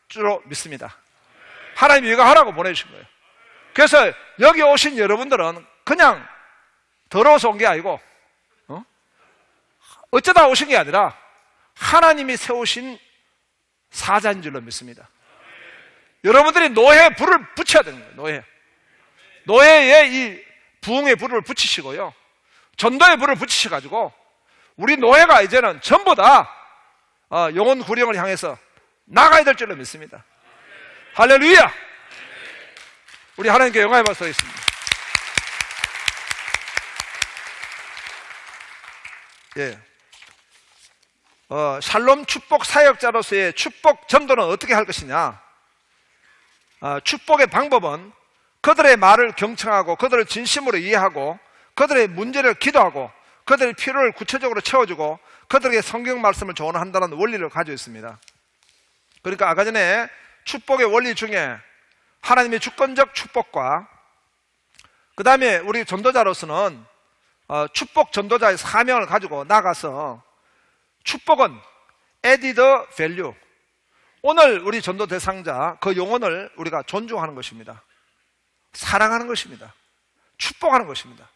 줄로 믿습니다. 하나님이 이거 하라고 보내주신 거예요. 그래서 여기 오신 여러분들은 그냥 더러워서 온 게 아니고 어쩌다 오신 게 아니라 하나님이 세우신 사자인 줄로 믿습니다. 여러분들이 노예에 불을 붙여야 되는 거예요. 노예에 이 부흥의 불을 붙이시고요, 전도의 불을 붙이셔가지고 우리 노예가 이제는 전부 다 영혼 구령을 향해서 나가야 될 줄로 믿습니다. 할렐루야! 우리 하나님께 영광의 박수 드리겠습니다. 예. 샬롬 축복 사역자로서의 축복 전도는 어떻게 할 것이냐? 축복의 방법은 그들의 말을 경청하고 그들을 진심으로 이해하고 그들의 문제를 기도하고 그들의 필요를 구체적으로 채워주고 그들에게 성경 말씀을 조언한다는 원리를 가지고 있습니다. 그러니까 아까 전에 축복의 원리 중에 하나님의 주권적 축복과 그 다음에 우리 전도자로서는 축복 전도자의 사명을 가지고 나가서 축복은 added value, 오늘 우리 전도 대상자 그 영혼을 우리가 존중하는 것입니다. 사랑하는 것입니다. 축복하는 것입니다.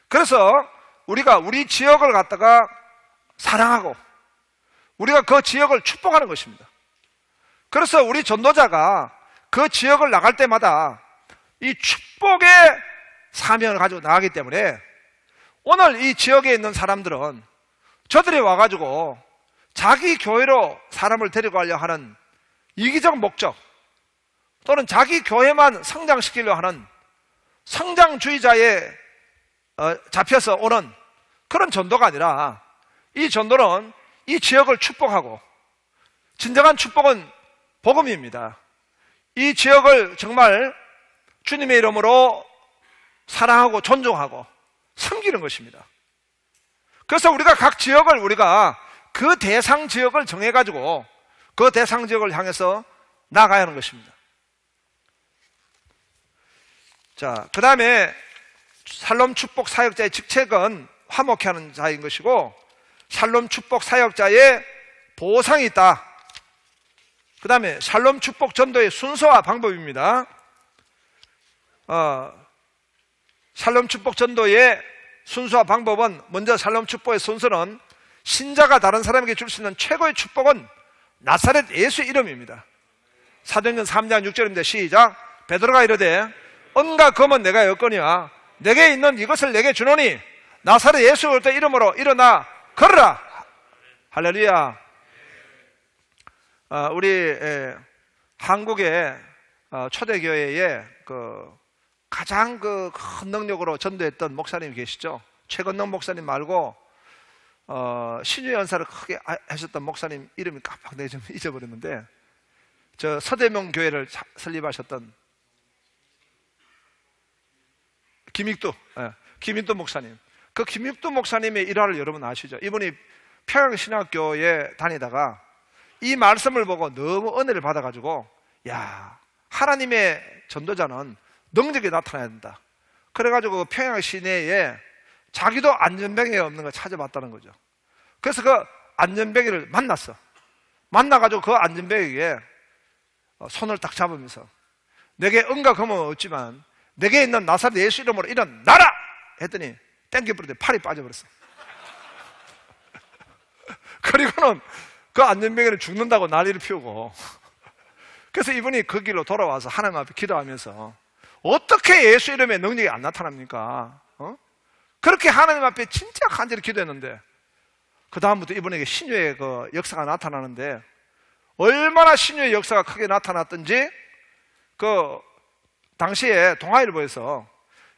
그래서 우리가 우리 지역을 갖다가 사랑하고 우리가 그 지역을 축복하는 것입니다. 그래서 우리 전도자가 그 지역을 나갈 때마다 이 축복의 사명을 가지고 나가기 때문에 오늘 이 지역에 있는 사람들은 저들이 와가지고 자기 교회로 사람을 데리고 가려 하는 이기적 목적 또는 자기 교회만 성장시키려 하는 성장주의자에 잡혀서 오는 그런 전도가 아니라, 이 전도는 이 지역을 축복하고, 진정한 축복은 복음입니다. 이 지역을 정말 주님의 이름으로 사랑하고 존중하고 섬기는 것입니다. 그래서 우리가 각 지역을 우리가 그 대상 지역을 정해가지고 그 대상 지역을 향해서 나가야 하는 것입니다. 자, 그 다음에 샬롬 축복 사역자의 직책은 화목케 하는 자인 것이고, 샬롬 축복 사역자의 보상이 있다. 그 다음에 샬롬 축복 전도의 순서와 방법입니다. 샬롬 축복 전도의 순서와 방법은, 먼저 샬롬 축복의 순서는 신자가 다른 사람에게 줄 수 있는 최고의 축복은 나사렛 예수의 이름입니다. 사도행전 3장 6절입니다. 시작. 베드로가 이르되 은과 금은 내가 여거니와 내게 있는 이것을 내게 주노니 나사렛 예수 그리스도의 이름으로 일어나 걸으라. 할렐루야. 우리 한국의 초대교회에 가장 큰 능력으로 전도했던 목사님 계시죠? 최건능 목사님 말고 신유 연사를 크게 하셨던 목사님 이름이 깜빡 내가 좀 잊어버렸는데, 저 서대명 교회를 설립하셨던 김익두 목사님. 그 김익두 목사님의 일화를 여러분 아시죠? 이분이 평양신학교에 다니다가 이 말씀을 보고 너무 은혜를 받아가지고, 야, 하나님의 전도자는 능력이 나타나야 된다. 그래가지고 평양 시내에 자기도 안전뱅이가 없는 걸 찾아봤다는 거죠. 그래서 그 안전뱅이를 만났어. 만나가지고 그 안전뱅이에 손을 딱 잡으면서 내게 은과 금은 없지만 내게 있는 나사렛 예수 이름으로 일어나라! 했더니 땡겨버리더니 팔이 빠져버렸어. 그리고는 그 안전뱅이를 죽는다고 난리를 피우고, 그래서 이분이 그 길로 돌아와서 하나님 앞에 기도하면서 어떻게 예수 이름의 능력이 안 나타납니까? 그렇게 하나님 앞에 진짜 간절히 기도했는데 그 다음부터 이분에게 신유의 그 역사가 나타나는데, 얼마나 신유의 역사가 크게 나타났던지 그 당시에 동아일보에서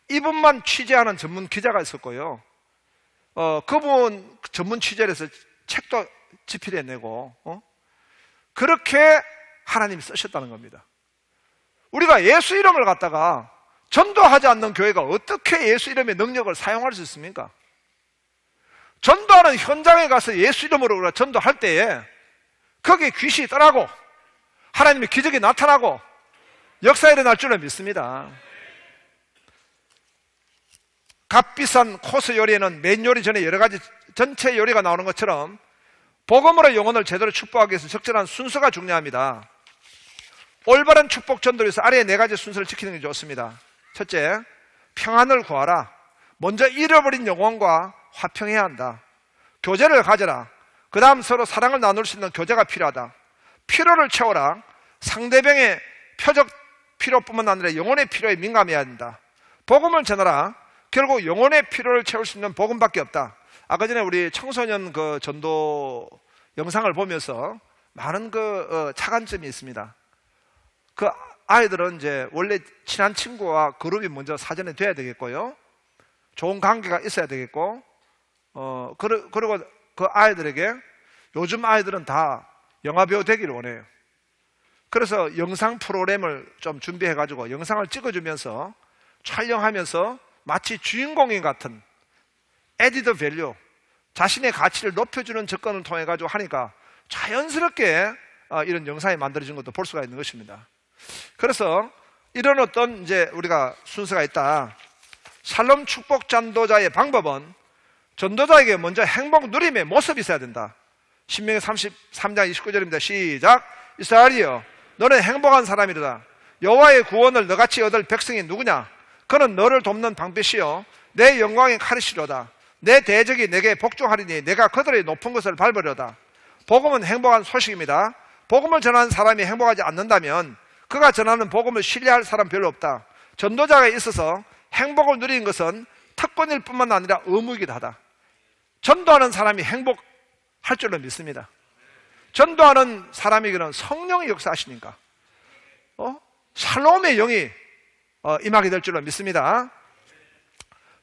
이분만 취재하는 전문 기자가 있었고요. 그분 전문 취재를 해서 책도 집필해내고, 그렇게 하나님이 쓰셨다는 겁니다. 우리가 예수 이름을 갖다가 전도하지 않는 교회가 어떻게 예수 이름의 능력을 사용할 수 있습니까? 전도하는 현장에 가서 예수 이름으로 우리가 전도할 때에 거기에 귀신이 떠나고 하나님의 기적이 나타나고 역사가 일어날 줄을 믿습니다. 값비싼 코스 요리에는 맨 요리 전에 여러 가지 전체 요리가 나오는 것처럼 복음으로 영혼을 제대로 축복하기 위해서 적절한 순서가 중요합니다. 올바른 축복 전도를 위해서 아래의 4가지 순서를 지키는 게 좋습니다. 첫째, 평안을 구하라. 먼저 잃어버린 영혼과 화평해야 한다. 교제를 가져라. 그 다음 서로 사랑을 나눌 수 있는 교제가 필요하다. 필요를 채워라. 상대방의 표적 필요뿐만 아니라 영혼의 필요에 민감해야 한다. 복음을 전하라. 결국 영혼의 필요를 채울 수 있는 복음밖에 없다. 아까 전에 우리 청소년 그 전도 영상을 보면서 많은 차관점이 있습니다. 그 아이들은 이제 원래 친한 친구와 그룹이 먼저 사전에 돼야 되겠고요. 좋은 관계가 있어야 되겠고, 그리고 그 아이들에게, 요즘 아이들은 다 영화배우 되기를 원해요. 그래서 영상 프로그램을 좀 준비해가지고 영상을 찍어주면서 촬영하면서 마치 주인공인 같은 에디드 밸류, 자신의 가치를 높여주는 접근을 통해 가지고 하니까 자연스럽게 이런 영상이 만들어진 것도 볼 수가 있는 것입니다. 그래서 이런 어떤 이제 우리가 순서가 있다. 샬롬 축복 전도자의 방법은 전도자에게 먼저 행복 누림의 모습이 있어야 된다. 신명기 33장 29절입니다. 시작. 이스라엘이여, 너는 행복한 사람이로다. 여호와의 구원을 너같이 얻을 백성이 누구냐? 그는 너를 돕는 방패시요 내 영광의 칼이시로다. 내 대적이 내게 복종하리니 내가 그들의 높은 것을 밟으려다. 복음은 행복한 소식입니다. 복음을 전하는 사람이 행복하지 않는다면 그가 전하는 복음을 신뢰할 사람 별로 없다. 전도자가 있어서 행복을 누리는 것은 특권일 뿐만 아니라 의무이기도 하다. 전도하는 사람이 행복할 줄로 믿습니다. 전도하는 사람에게는 성령의 역사하시니까 샬롬의 영이 임하게 될 줄로 믿습니다.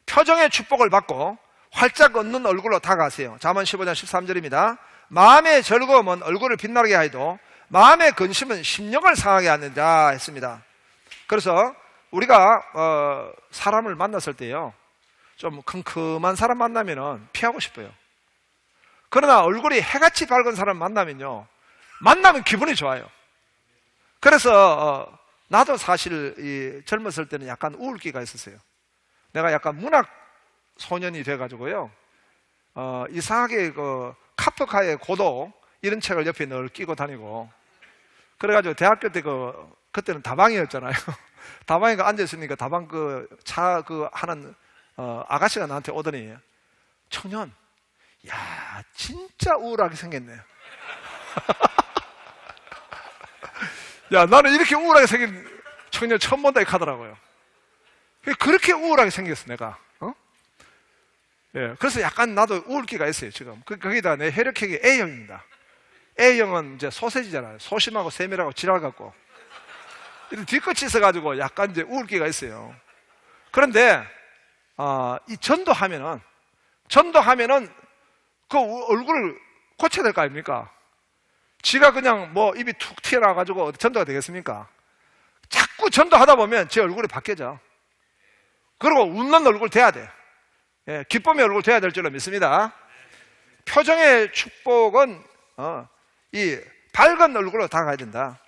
표정의 축복을 받고 활짝 웃는 얼굴로 다가가세요. 잠언 15장 13절입니다. 마음의 즐거움은 얼굴을 빛나게 하여도 마음의 근심은 심령을 상하게 하는다 했습니다. 그래서 우리가 사람을 만났을 때요, 좀 큼큼한 사람 만나면 피하고 싶어요. 그러나 얼굴이 해같이 밝은 사람 만나면요, 만나면 기분이 좋아요. 그래서 나도 사실 젊었을 때는 약간 우울기가 있었어요. 내가 약간 문학 소년이 돼가지고요, 이상하게 카프카의 고독 이런 책을 옆에 늘 끼고 다니고, 그래가지고 대학교 때 그때는 다방이었잖아요. 다방에 앉아있으니까 다방 차 하는 아가씨가 나한테 오더니, 청년, 야, 진짜 우울하게 생겼네. 야, 나는 이렇게 우울하게 생긴 청년 처음 본다 이렇게 하더라고요. 그렇게 우울하게 생겼어, 내가. 예, 그래서 약간 나도 우울기가 있어요, 지금. 거기다 내 혈액형이 A형입니다. A형은 이제 소세지잖아요. 소심하고 세밀하고 지랄 같고. 이런 뒤끝이 있어가지고 약간 이제 우울기가 있어요. 그런데, 이 전도하면은 그 얼굴을 고쳐야 될 거 아닙니까? 지가 그냥 뭐 입이 툭 튀어나와가지고 전도가 되겠습니까? 자꾸 전도하다 보면 제 얼굴이 바뀌어져. 그리고 웃는 얼굴 돼야 돼. 예, 기쁨의 얼굴 돼야 될 줄로 믿습니다. 표정의 축복은 이 밝은 얼굴로 다가가야 된다.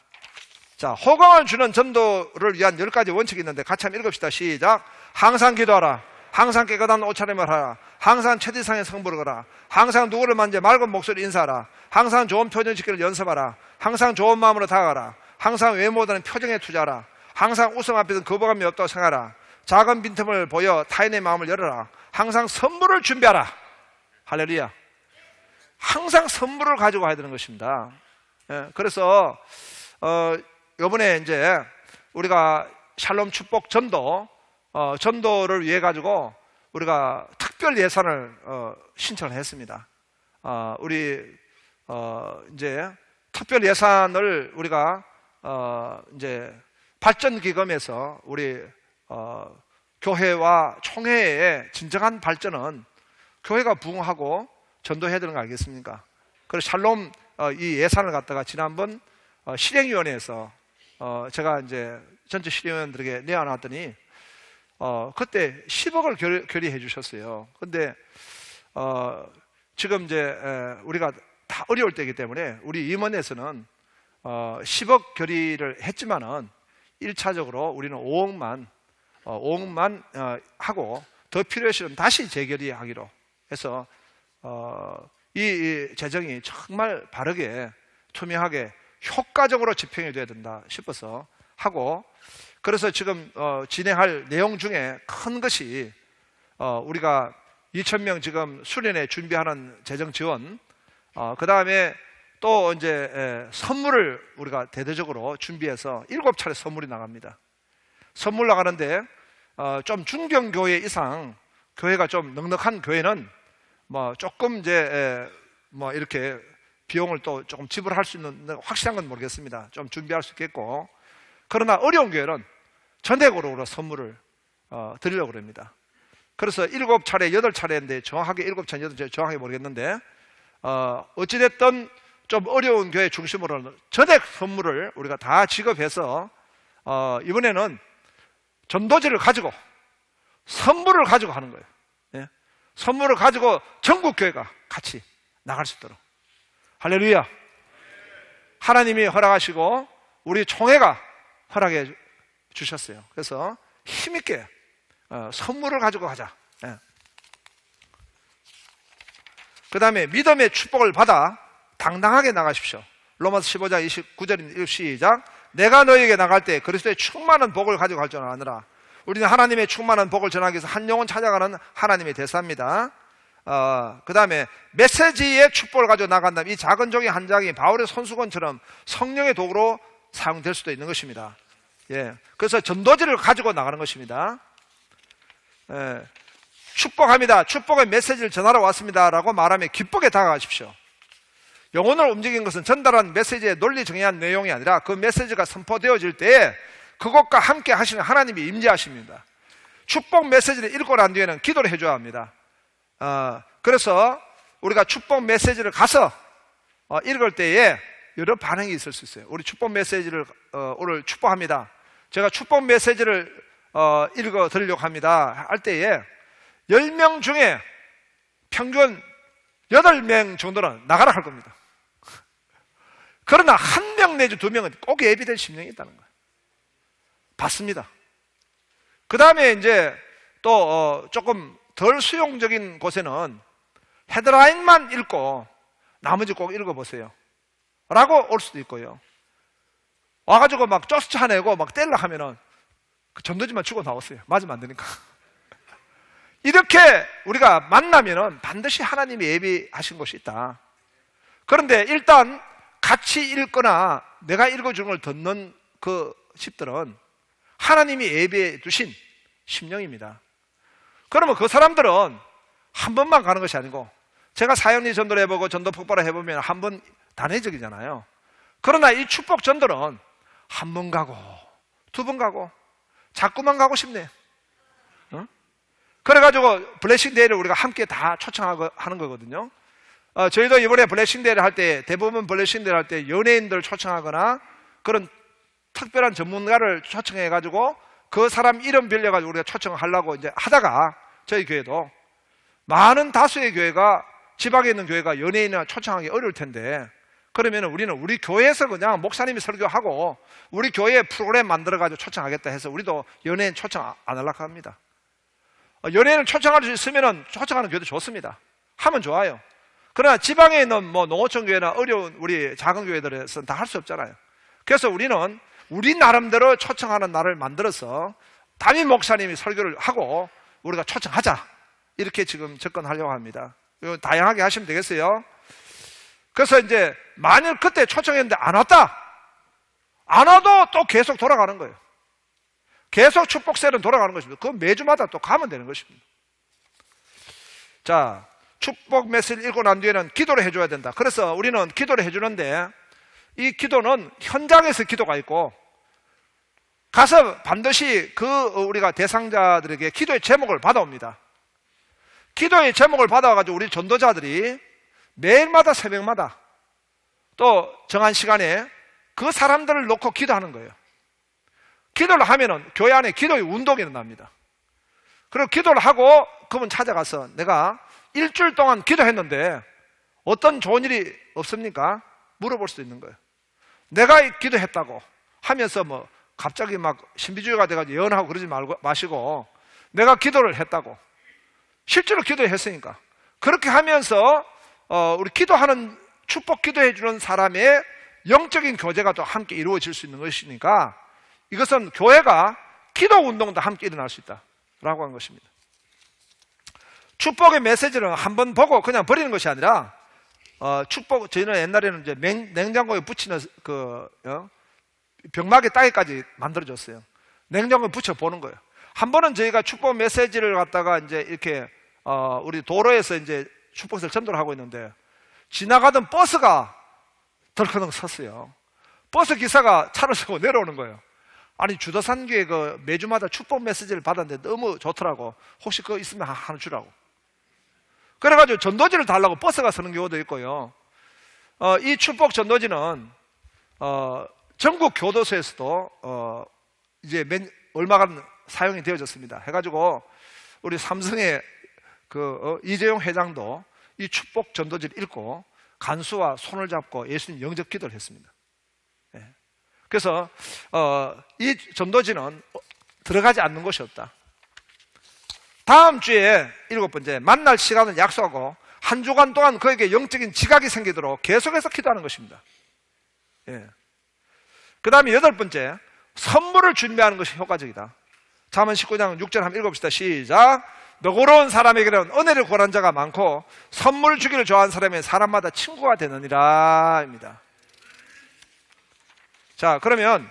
자, 호감을 주는 전도를 위한 10가지 원칙이 있는데 같이 한번 읽읍시다. 시작. 항상 기도하라. 항상 깨끗한 옷차림을 하라. 항상 최대상의 성부를 거라. 항상 누구를 만져 맑은 목소리로 인사하라. 항상 좋은 표정 짓기를 연습하라. 항상 좋은 마음으로 다가가라. 항상 외모보다는 표정에 투자하라. 항상 웃음 앞에서는 거부감이 없다고 생각하라. 작은 빈틈을 보여 타인의 마음을 열어라. 항상 선물을 준비하라. 할렐루야. 항상 선물을 가지고 가야 되는 것입니다. 예, 그래서 이번에 이제 우리가 샬롬 축복 전도를 위해 가지고 우리가 특별 예산을 신청을 했습니다. 우리 이제 특별 예산을 우리가 이제 발전기금에서 우리 교회와 총회의 진정한 발전은 교회가 부흥하고 전도해야 되는 거 알겠습니까? 그래서 샬롬 이 예산을 갖다가 지난번 실행위원회에서 제가 이제 전체 실행위원들에게 내어놨더니 그때 10억을 결의해 주셨어요. 근데 지금 이제 우리가 다 어려울 때이기 때문에 우리 임원에서는 10억 결의를 했지만은 1차적으로 우리는 5억만 하고 더 필요하시면 다시 재결의하기로 해서 이 재정이 정말 바르게 투명하게 효과적으로 집행이 돼야 된다 싶어서 하고, 그래서 지금 진행할 내용 중에 큰 것이 우리가 2,000명 지금 수련회 준비하는 재정 지원, 그 다음에 또 이제 선물을 우리가 대대적으로 준비해서 7차례 선물이 나갑니다. 선물 나가는데 좀 중견교회 이상 교회가 좀 넉넉한 교회는 뭐 조금 이제 뭐 이렇게 비용을 또 조금 지불할 수 있는 확실한 건 모르겠습니다. 좀 준비할 수 있겠고, 그러나 어려운 교회는 전액으로 선물을 드리려고 합니다. 그래서 7차례, 8차례인데 정확하게 7차례, 8차례 정확하게 모르겠는데 어찌됐든 좀 어려운 교회 중심으로 전액 선물을 우리가 다 지급해서 이번에는 전도지를 가지고 선물을 가지고 하는 거예요. 예? 선물을 가지고 전국 교회가 같이 나갈 수 있도록. 할렐루야. 하나님이 허락하시고 우리 총회가 허락해 주셨어요. 그래서 힘있게 선물을 가지고 가자. 예. 그 다음에 믿음의 축복을 받아 당당하게 나가십시오. 로마서 15장 29절입니다. 시작. 내가 너에게 나갈 때 그리스도의 충만한 복을 가지고 갈 줄 아느라. 우리는 하나님의 충만한 복을 전하기 위해서 한 영혼 찾아가는 하나님의 대사입니다. 그 다음에 메시지의 축복을 가지고 나간다면 이 작은 종이 한 장이 바울의 손수건처럼 성령의 도구로 사용될 수도 있는 것입니다. 예. 그래서 전도지를 가지고 나가는 것입니다. 예. 축복합니다. 축복의 메시지를 전하러 왔습니다. 라고 말하며 기쁘게 다가가십시오. 영혼을 움직인 것은 전달한 메시지의 논리 정의한 내용이 아니라 그 메시지가 선포되어질 때에 그것과 함께 하시는 하나님이 임재하십니다. 축복 메시지를 읽고 난 뒤에는 기도를 해줘야 합니다. 그래서 우리가 축복 메시지를 가서 읽을 때에 여러 반응이 있을 수 있어요. 우리 축복 메시지를 오늘 축복합니다. 제가 축복 메시지를 읽어 드리려고 합니다. 할 때에 10명 중에 평균 8명 정도는 나가라 할 겁니다. 그러나 1명 내지 2명은 꼭 예비될 심령이 있다는 거예요. 받습니다. 그 다음에 이제 또 조금 덜 수용적인 곳에는 헤드라인만 읽고 나머지 꼭 읽어보세요 라고 올 수도 있고요. 와가지고 막 쫓아내고 막 때리려 하면은 그 전도지만 주고 나왔어요. 맞으면 안 되니까. 이렇게 우리가 만나면은 반드시 하나님이 예비하신 것이 있다. 그런데 일단 같이 읽거나 내가 읽어주는 걸 듣는 그 집들은 하나님이 예배해 두신 심령입니다. 그러면 그 사람들은 한 번만 가는 것이 아니고, 제가 사형리 전도를 해보고 전도 폭발을 해보면 한 번 단회적이잖아요. 그러나 이 축복 전도는 한 번 가고 두 번 가고 자꾸만 가고 싶네. 그래가지고 블레싱 데이를 우리가 함께 다 초청하고 하는 거거든요. 저희도 이번에 블레싱 데이를 할 때, 대부분 블레싱 데이를 할 때 연예인들 초청하거나 그런 특별한 전문가를 초청해가지고 그 사람 이름 빌려가지고 우리가 초청하려고 이제 하다가, 저희 교회도 많은 다수의 교회가, 지방에 있는 교회가 연예인을 초청하기 어려울 텐데, 그러면 우리는 우리 교회에서 그냥 목사님이 설교하고 우리 교회에 프로그램 만들어가지고 초청하겠다 해서 우리도 연예인 초청 안 하려고 합니다. 연예인을 초청할 수 있으면 초청하는 교회도 좋습니다. 하면 좋아요. 그러나 지방에 있는 뭐 농어촌 교회나 어려운 우리 작은 교회들에서는 다 할 수 없잖아요. 그래서 우리는 우리 나름대로 초청하는 날을 만들어서 담임 목사님이 설교를 하고 우리가 초청하자, 이렇게 지금 접근하려고 합니다. 다양하게 하시면 되겠어요. 그래서 이제 만일 그때 초청했는데 안 왔다, 안 와도 또 계속 돌아가는 거예요. 계속 축복셀은 돌아가는 것입니다. 그건 매주마다 또 가면 되는 것입니다. 자, 축복 메시지를 읽고 난 뒤에는 기도를 해줘야 된다. 그래서 우리는 기도를 해주는데, 이 기도는 현장에서 기도가 있고, 가서 반드시 우리가 대상자들에게 기도의 제목을 받아옵니다. 기도의 제목을 받아가지고 우리 전도자들이 매일마다 새벽마다 또 정한 시간에 그 사람들을 놓고 기도하는 거예요. 기도를 하면은 교회 안에 기도의 운동이 일어납니다. 그리고 기도를 하고 그분 찾아가서, 내가 일주일 동안 기도했는데 어떤 좋은 일이 없습니까? 물어볼 수도 있는 거예요. 내가 기도했다고 하면서 뭐 갑자기 막 신비주의가 돼가지고 예언하고 그러지 마시고, 내가 기도를 했다고, 실제로 기도했으니까 그렇게 하면서 우리 기도하는, 축복 기도해 주는 사람의 영적인 교제가 또 함께 이루어질 수 있는 것이니까, 이것은 교회가 기도 운동도 함께 일어날 수 있다라고 한 것입니다. 축복의 메시지는 한번 보고 그냥 버리는 것이 아니라, 축복, 저희는 옛날에는 이제 냉장고에 붙이는 병막에 따기까지 만들어줬어요. 냉장고에 붙여보는 거예요. 한 번은 저희가 축복 메시지를 갖다가 이제 이렇게, 우리 도로에서 이제 축복을 전도를 하고 있는데, 지나가던 버스가 덜커덩 섰어요. 버스 기사가 차를 세고 내려오는 거예요. 아니, 주도산교회 매주마다 축복 메시지를 받았는데 너무 좋더라고. 혹시 그거 있으면 하나 주라고. 그래가지고 전도지를 달라고 버스가 서는 경우도 있고요. 이 축복 전도지는, 전국 교도소에서도, 이제 얼마간 사용이 되어졌습니다. 해가지고, 우리 삼성의 이재용 회장도 이 축복 전도지를 읽고 간수와 손을 잡고 예수님 영접 기도를 했습니다. 그래서 이 전도지는 들어가지 않는 곳이 없다. 다음 주에 7번째, 만날 시간을 약속하고 한 주간 동안 그에게 영적인 지각이 생기도록 계속해서 기도하는 것입니다. 그 다음에 8번째, 선물을 준비하는 것이 효과적이다. 잠언 19장 6절 한번 읽어봅시다. 시작. 너고로운 사람에게는 은혜를 구하는 자가 많고 선물 주기를 좋아하는 사람은 사람마다 친구가 되느니라 입니다. 자, 그러면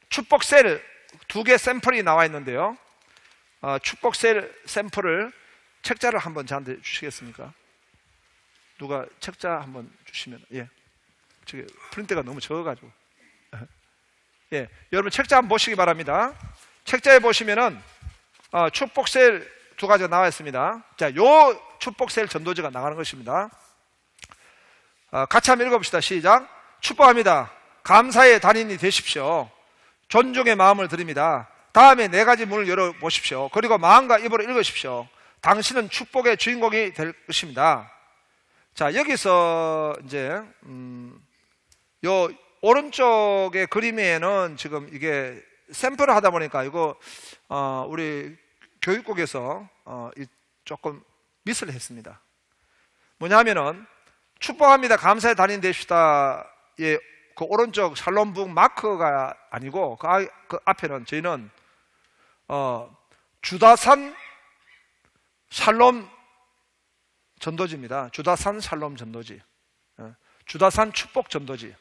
축복셀 2개 샘플이 나와 있는데요. 축복셀 샘플을, 책자를 한번 저한테 주시겠습니까? 누가 책자 한번 주시면. 예, 저기 프린트가 너무 적어가지고. 예, 여러분 책자 한번 보시기 바랍니다. 책자에 보시면은 축복셀 2가지가 나와 있습니다. 자, 요 축복셀 전도지가 나가는 것입니다. 같이 한번 읽어봅시다. 시작. 축복합니다. 감사의 단인이 되십시오. 존중의 마음을 드립니다. 다음에 4가지 문을 열어보십시오. 그리고 마음과 입으로 읽으십시오. 당신은 축복의 주인공이 될 것입니다. 자, 여기서 이제 요 오른쪽의 그림에는 지금 이게 샘플을 하다 보니까 이거 우리 교육국에서 조금 미스를 했습니다. 뭐냐면은 축복합니다. 감사의 단인 되시다의 그 오른쪽 샬롬북 마크가 아니고 그 앞에는 저희는 주다산 샬롬 전도지입니다. 주다산 샬롬 전도지, 주다산 축복 전도지.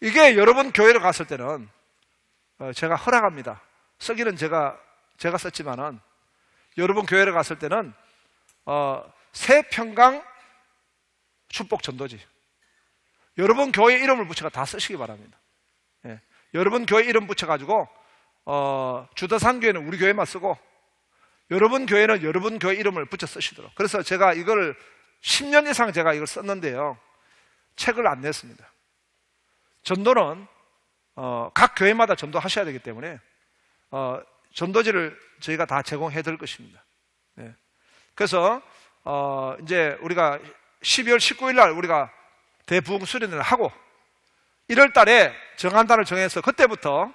이게 여러분 교회로 갔을 때는 제가 허락합니다. 쓰기는 제가 썼지만은 여러분 교회로 갔을 때는 새평강 축복 전도지. 여러분 교회 이름을 붙여가 다 쓰시기 바랍니다. 예. 여러분 교회 이름 붙여가지고 주도산 교회는 우리 교회만 쓰고 여러분 교회는 여러분 교회 이름을 붙여 쓰시도록. 그래서 제가 이걸 10년 이상 제가 이걸 썼는데요, 책을 안 냈습니다. 전도는 각 교회마다 전도하셔야 되기 때문에 전도지를 저희가 다 제공해 드릴 것입니다. 네. 그래서 이제 우리가 12월 19일 날 우리가 대부흥 수련회를 하고 1월 달에 정한 달을 정해서 그때부터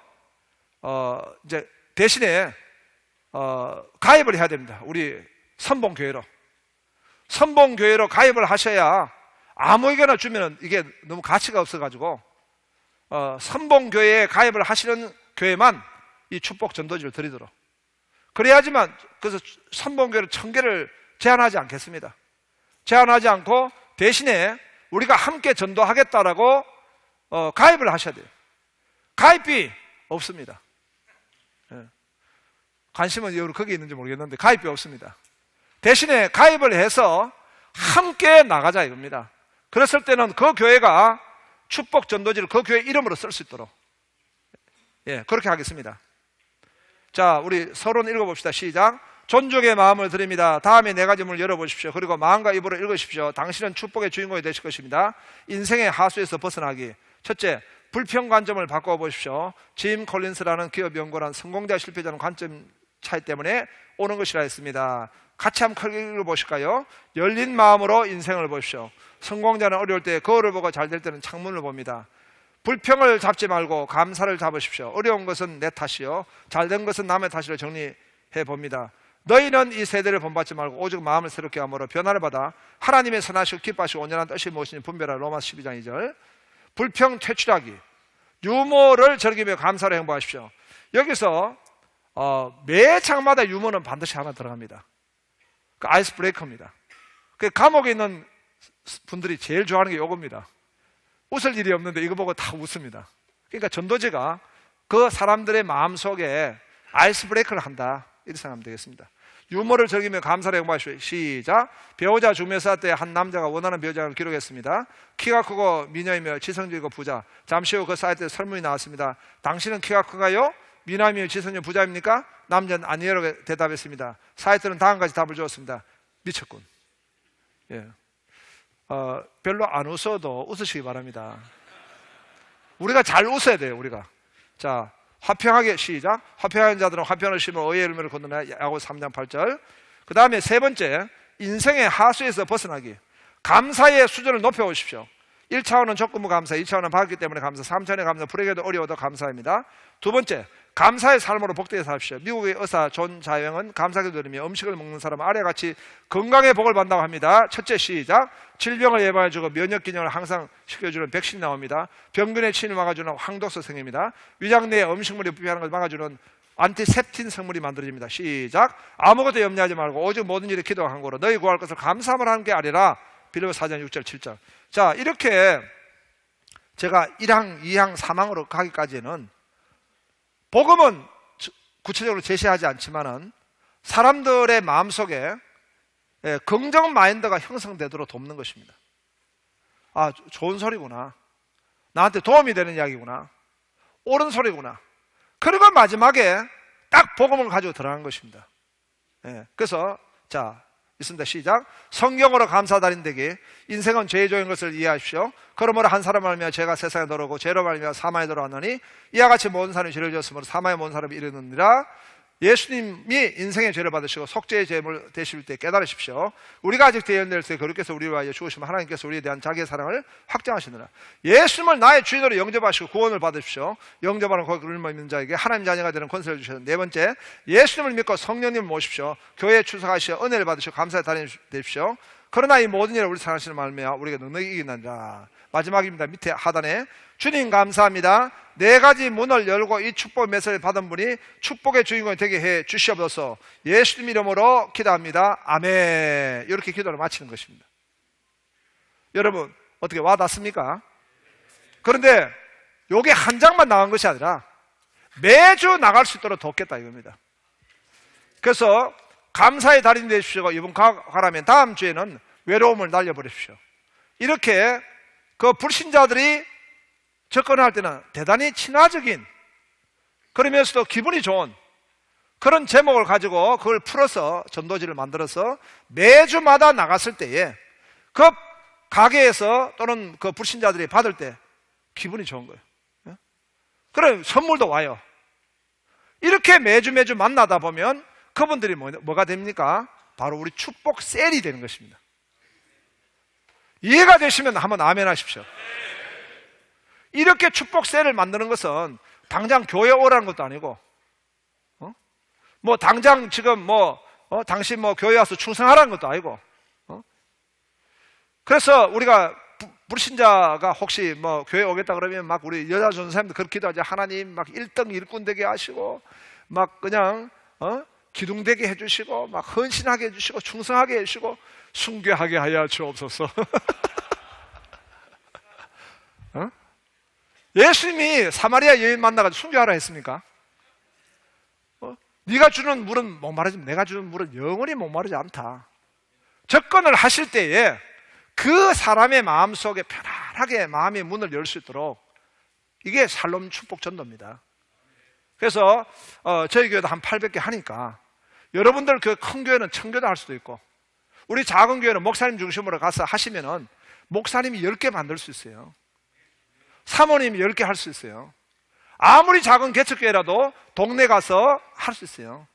이제 대신에 가입을 해야 됩니다. 우리 선봉교회로 가입을 하셔야 아무에게나 주면은 이게 너무 가치가 없어가지고 선봉교회에 가입을 하시는 교회만 이 축복 전도지를 드리도록. 그래야지만, 그래서 선봉교회를 1000개를 제한하지 않겠습니다. 제한하지 않고 대신에 우리가 함께 전도하겠다라고 가입을 하셔야 돼요. 가입비 없습니다. 예. 관심은 여러분 거기 있는지 모르겠는데 가입비 없습니다. 대신에 가입을 해서 함께 나가자 이겁니다. 그랬을 때는 그 교회가 축복 전도지를 그 교회 이름으로 쓸 수 있도록, 예, 그렇게 하겠습니다. 자, 우리 서론 읽어봅시다. 시작. 존중의 마음을 드립니다. 다음에 4가지 문을 열어보십시오. 그리고 마음과 입으로 읽으십시오. 당신은 축복의 주인공이 되실 것입니다. 인생의 하수에서 벗어나기. 첫째, 불평 관점을 바꿔보십시오. 짐 콜린스라는 기업 연구란 성공자 실패자는 관점 차이 때문에 오는 것이라 했습니다. 같이 한번 크게 읽어보실까요? 열린 마음으로 인생을 보십시오. 성공자는 어려울 때 거울을 보고 잘 될 때는 창문을 봅니다. 불평을 잡지 말고 감사를 잡으십시오. 어려운 것은 내 탓이요, 잘된 것은 남의 탓이라 정리해 봅니다. 너희는 이 세대를 본받지 말고 오직 마음을 새롭게 함으로 변화를 받아 하나님의 선하시고 기뻐하시고 온전한 뜻이 무엇인지 분별하라. 로마서 12장 2절. 불평 퇴출하기. 유머를 즐기며 감사로 행복하십시오. 여기서 매 장마다 유머는 반드시 하나 들어갑니다. 그 아이스 브레이커입니다. 그 감옥에 있는 분들이 제일 좋아하는 게 이겁니다. 웃을 일이 없는데 이거 보고 다 웃습니다. 그러니까 전도지가 그 사람들의 마음속에 아이스 브레이크를 한다, 이렇게 생각하면 되겠습니다. 유머를 즐기며 감사를 행복하십시오. 시작. 배우자 중매사 때 한 남자가 원하는 배우자를 기록했습니다. 키가 크고 미녀이며 지성적이고 부자. 잠시 후 그 사이트에 설문이 나왔습니다. 당신은 키가 큰가요? 미남이며 지성적 부자입니까? 남자는 아니라고 대답했습니다. 사이트는 다음까지 답을 주었습니다. 미쳤군. 예. 별로 안 웃어도 웃으시기 바랍니다. 우리가 잘 웃어야 돼요, 우리가. 자, 화평하게. 시작. 화평한 자들은 화평을 심어 의의 열매를 거두나. 야고 3장 8절. 그 다음에 세 번째, 인생의 하수에서 벗어나기. 감사의 수준을 높여오십시오. 1차원은 적금부 감사, 2차원은 받기 때문에 감사, 3차원의 감사, 불에게도 어려워도 감사입니다. 두 번째, 감사의 삶으로 복되게 사십시오. 미국의 의사 존 자영은 감사기도 드리며 음식을 먹는 사람은 아래 같이 건강의 복을 받는다고 합니다. 첫째, 시작. 질병을 예방해주고 면역 기능을 항상 시켜주는 백신이 나옵니다. 병균의 침을 막아주는 항독소 생입니다. 위장 내에 음식물이 부패하는 것을 막아주는 안티셉틴 성물이 만들어집니다. 시작. 아무것도 염려하지 말고 오직 모든 일에 기도와 간구로 너희 구할 것을 감사함을 하는 게 아니라. 빌립보 4장 6절 7절. 자, 이렇게 제가 1항, 2항, 3항으로 가기까지는 복음은 구체적으로 제시하지 않지만은 사람들의 마음속에 긍정 마인드가 형성되도록 돕는 것입니다. 아, 좋은 소리구나. 나한테 도움이 되는 이야기구나. 옳은 소리구나. 그리고 마지막에 딱 복음을 가지고 들어간 것입니다. 그래서 자, 있습니다. 시작. 성경으로 감사드린다기. 인생은 죄의 종인 것을 이해하십시오. 그러므로 한 사람 말미암아 죄가 세상에 들어오고 죄로 말미암아 사망에 들어왔느니 이와 같이 모든 사람이 죄를 지었으므로 사망에 모든 사람이 이르느니라. 예수님이 인생의 죄를 받으시고 속죄의 제물 되실 때 깨달으십시오. 우리가 아직 대연될 때 그리스도께서 우리를 위하여 죽으시면 하나님께서 우리에 대한 자기의 사랑을 확정하시느라. 예수님을 나의 주인으로 영접하시고 구원을 받으십시오. 영접하는 거기를 믿는 자에게 하나님 자녀가 되는 권세를 주셔서. 네 번째, 예수님을 믿고 성령님을 모십시오. 교회에 출석하시어 은혜를 받으시고 감사의 달인이 되십시오. 그러나 이 모든 일을 우리 사랑하시는 말미암아 우리가 능력이 이기느니라. 마지막입니다. 밑에 하단에 주님 감사합니다. 4가지 문을 열고 이 축복 메시지를 받은 분이 축복의 주인공이 되게 해 주시옵소서. 예수님 이름으로 기도합니다. 아멘. 이렇게 기도를 마치는 것입니다. 여러분 어떻게 와닿습니까? 그런데 요게 한 장만 나간 것이 아니라 매주 나갈 수 있도록 돕겠다 이겁니다. 그래서 감사의 달인이 되십시오. 이번 가라면 다음 주에는 외로움을 날려버리십시오. 이렇게 그 불신자들이 접근할 때는 대단히 친화적인, 그러면서도 기분이 좋은 그런 제목을 가지고 그걸 풀어서 전도지를 만들어서 매주마다 나갔을 때에 그 가게에서 또는 그 불신자들이 받을 때 기분이 좋은 거예요. 그럼 선물도 와요. 이렇게 매주 만나다 보면 그분들이 뭐가 됩니까? 바로 우리 축복 셀이 되는 것입니다. 이해가 되시면 한번 아멘 하십시오. 이렇게 축복 셀을 만드는 것은 당장 교회 오라는 것도 아니고, 뭐 당장 지금 당신 교회 와서 충성하라는 것도 아니고, 그래서 우리가 불신자가 혹시 교회 오겠다 그러면 막 우리 여자 전사님도 그렇게 기도하죠. 하나님 막 1등 일꾼 되게 하시고 막 그냥 기둥되게 해주시고 막 헌신하게 해주시고 충성하게 해주시고 순교하게 하여 주옵소서. 예수님이 사마리아 여인 만나가지고 순교하라 했습니까? 네가 주는 물은 목마르지만 내가 주는 물은 영원히 목마르지 않다. 접근을 하실 때에 그 사람의 마음속에 편안하게 마음의 문을 열 수 있도록, 이게 살롬 축복 전도입니다. 그래서 저희 교회도 한 800개 하니까 여러분들 그 큰 교회는 1000교도 할 수도 있고, 우리 작은 교회는 목사님 중심으로 가서 하시면은 목사님이 10개 만들 수 있어요. 사모님이 10개 할 수 있어요. 아무리 작은 개척교회라도 동네 가서 할 수 있어요.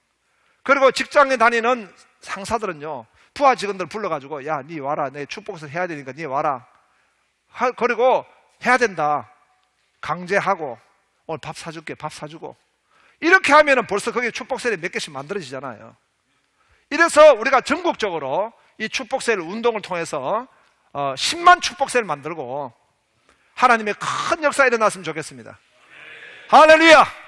그리고 직장에 다니는 상사들은요, 부하 직원들 불러가지고 야, 니 와라, 내 축복서 해야 되니까 니 와라. 그리고 해야 된다. 강제하고 오늘 밥 사줄게, 밥 사주고. 이렇게 하면은 벌써 거기에 축복셀이 몇 개씩 만들어지잖아요. 이래서 우리가 전국적으로 이 축복셀 운동을 통해서 10만 축복셀 만들고 하나님의 큰 역사 일어났으면 좋겠습니다. 할렐루야!